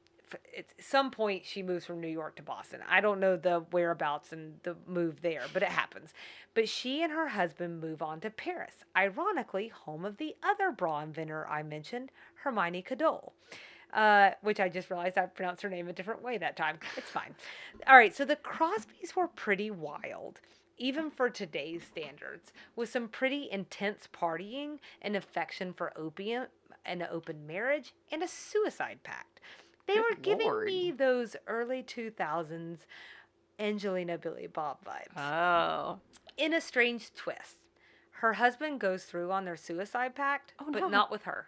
Speaker 1: At some point, she moves from New York to Boston. I don't know the whereabouts and the move there, but it happens. But she and her husband move on to Paris, ironically, home of the other bra inventor I mentioned, Hermione Cadol. Which I just realized I pronounced her name a different way that time. It's fine. All right, so the Crosbys were pretty wild, even for today's standards, with some pretty intense partying, an affection for opium, an open marriage, and a suicide pact. They
Speaker 2: Good
Speaker 1: were giving
Speaker 2: Lord.
Speaker 1: me those early 2000s Angelina Billy Bob vibes.
Speaker 2: Oh.
Speaker 1: In a strange twist, her husband goes through on their suicide pact, but
Speaker 2: no.
Speaker 1: not with her.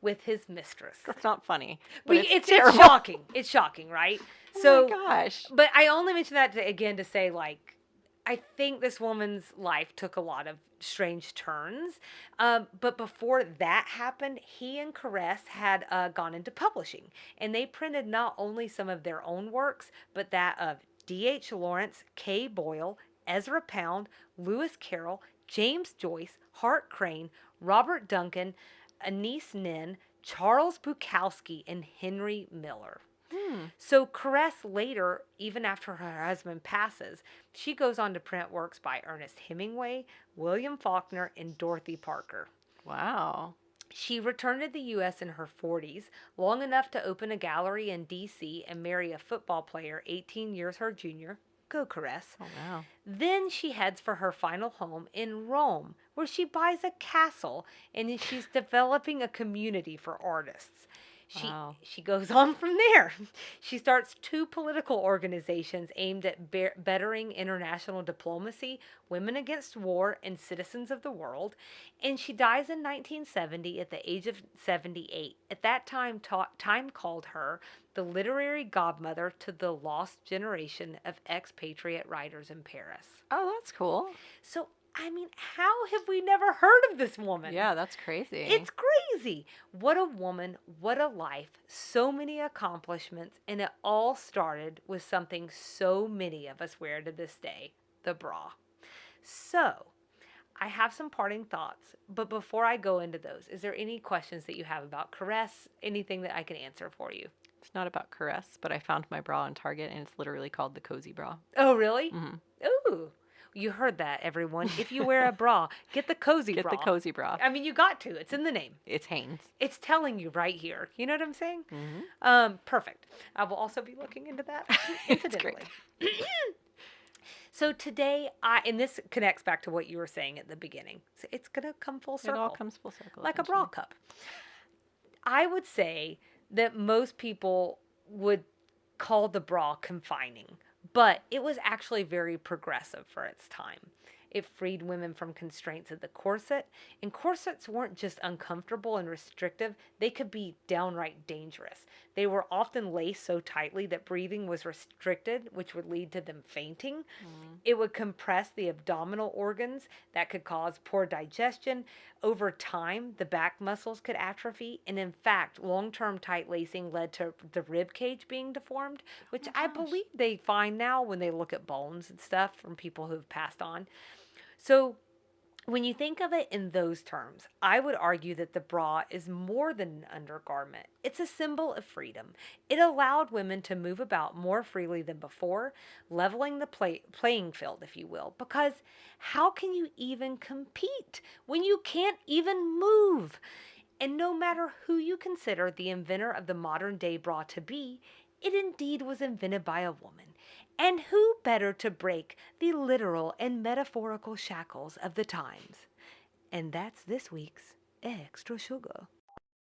Speaker 1: With his mistress.
Speaker 2: That's not funny. But
Speaker 1: It's
Speaker 2: terrible.
Speaker 1: shocking. It's shocking, right?
Speaker 2: Oh my gosh.
Speaker 1: But I only mention that again to say, like, I think this woman's life took a lot of strange turns. But before that happened, he and Caress had gone into publishing. And they printed not only some of their own works, but that of D.H. Lawrence, Kay Boyle, Ezra Pound, Lewis Carroll, James Joyce, Hart Crane, Robert Duncan, Anise Nin, Charles Bukowski, and Henry Miller. So Caress later, even after her husband passes, she goes on to print works by Ernest Hemingway, William Faulkner, and Dorothy Parker.
Speaker 2: Wow.
Speaker 1: She returned to the U.S. in her 40s, long enough to open a gallery in D.C. and marry a football player 18 years her junior. Go, Caress.
Speaker 2: Oh, wow.
Speaker 1: Then she heads for her final home in Rome, where she buys a castle and she's developing a community for artists.
Speaker 2: Wow.
Speaker 1: She goes on from there. She starts 2 political organizations aimed at bettering international diplomacy, Women Against War, and Citizens of the World. And she dies in 1970 at the age of 78. At that time, Time called her the literary godmother to the lost generation of expatriate writers in Paris.
Speaker 2: Oh, that's cool.
Speaker 1: So, I mean, how have we never heard of this woman?
Speaker 2: Yeah, that's crazy.
Speaker 1: It's crazy. What a woman, what a life, so many accomplishments, and it all started with something so many of us wear to this day, the bra. So, I have some parting thoughts, but before I go into those, is there any questions that you have about Caress? Anything that I can answer for you?
Speaker 2: It's not about Caress, but I found my bra on Target, and it's literally called the Cozy Bra.
Speaker 1: Oh, really?
Speaker 2: Mhm.
Speaker 1: Ooh. You heard that, everyone. If you wear a bra, get the Cozy Bra.
Speaker 2: Get the Cozy Bra.
Speaker 1: I mean, you got to. It's in the name.
Speaker 2: It's Hanes.
Speaker 1: It's telling you right here. You know what I'm saying?
Speaker 2: Mm-hmm.
Speaker 1: Perfect. I will also be looking into that
Speaker 2: It's
Speaker 1: incidentally.
Speaker 2: great.
Speaker 1: So today, and this connects back to what you were saying at the beginning. So it's going to come full circle.
Speaker 2: It all comes full circle.
Speaker 1: like a bra
Speaker 2: eventually.
Speaker 1: cup. I would say that most people would call the bra confining, but it was actually very progressive for its time. It freed women from constraints of the corset, and corsets weren't just uncomfortable and restrictive, they could be downright dangerous. They were often laced so tightly that breathing was restricted, which would lead to them fainting. It would compress the abdominal organs that could cause poor digestion. Over time, the back muscles could atrophy, and in fact, long-term tight lacing led to the rib cage being deformed, which I believe they find now when they look at bones and stuff from people who have passed on. So when you think of it in those terms, I would argue that the bra is more than an undergarment. It's a symbol of freedom. It allowed women to move about more freely than before, leveling the playing field, if you will, because how can you even compete when you can't even move? And no matter who you consider the inventor of the modern day bra to be, it indeed was invented by a woman. And who better to break the literal and metaphorical shackles of the times? And that's this week's Extra Sugar.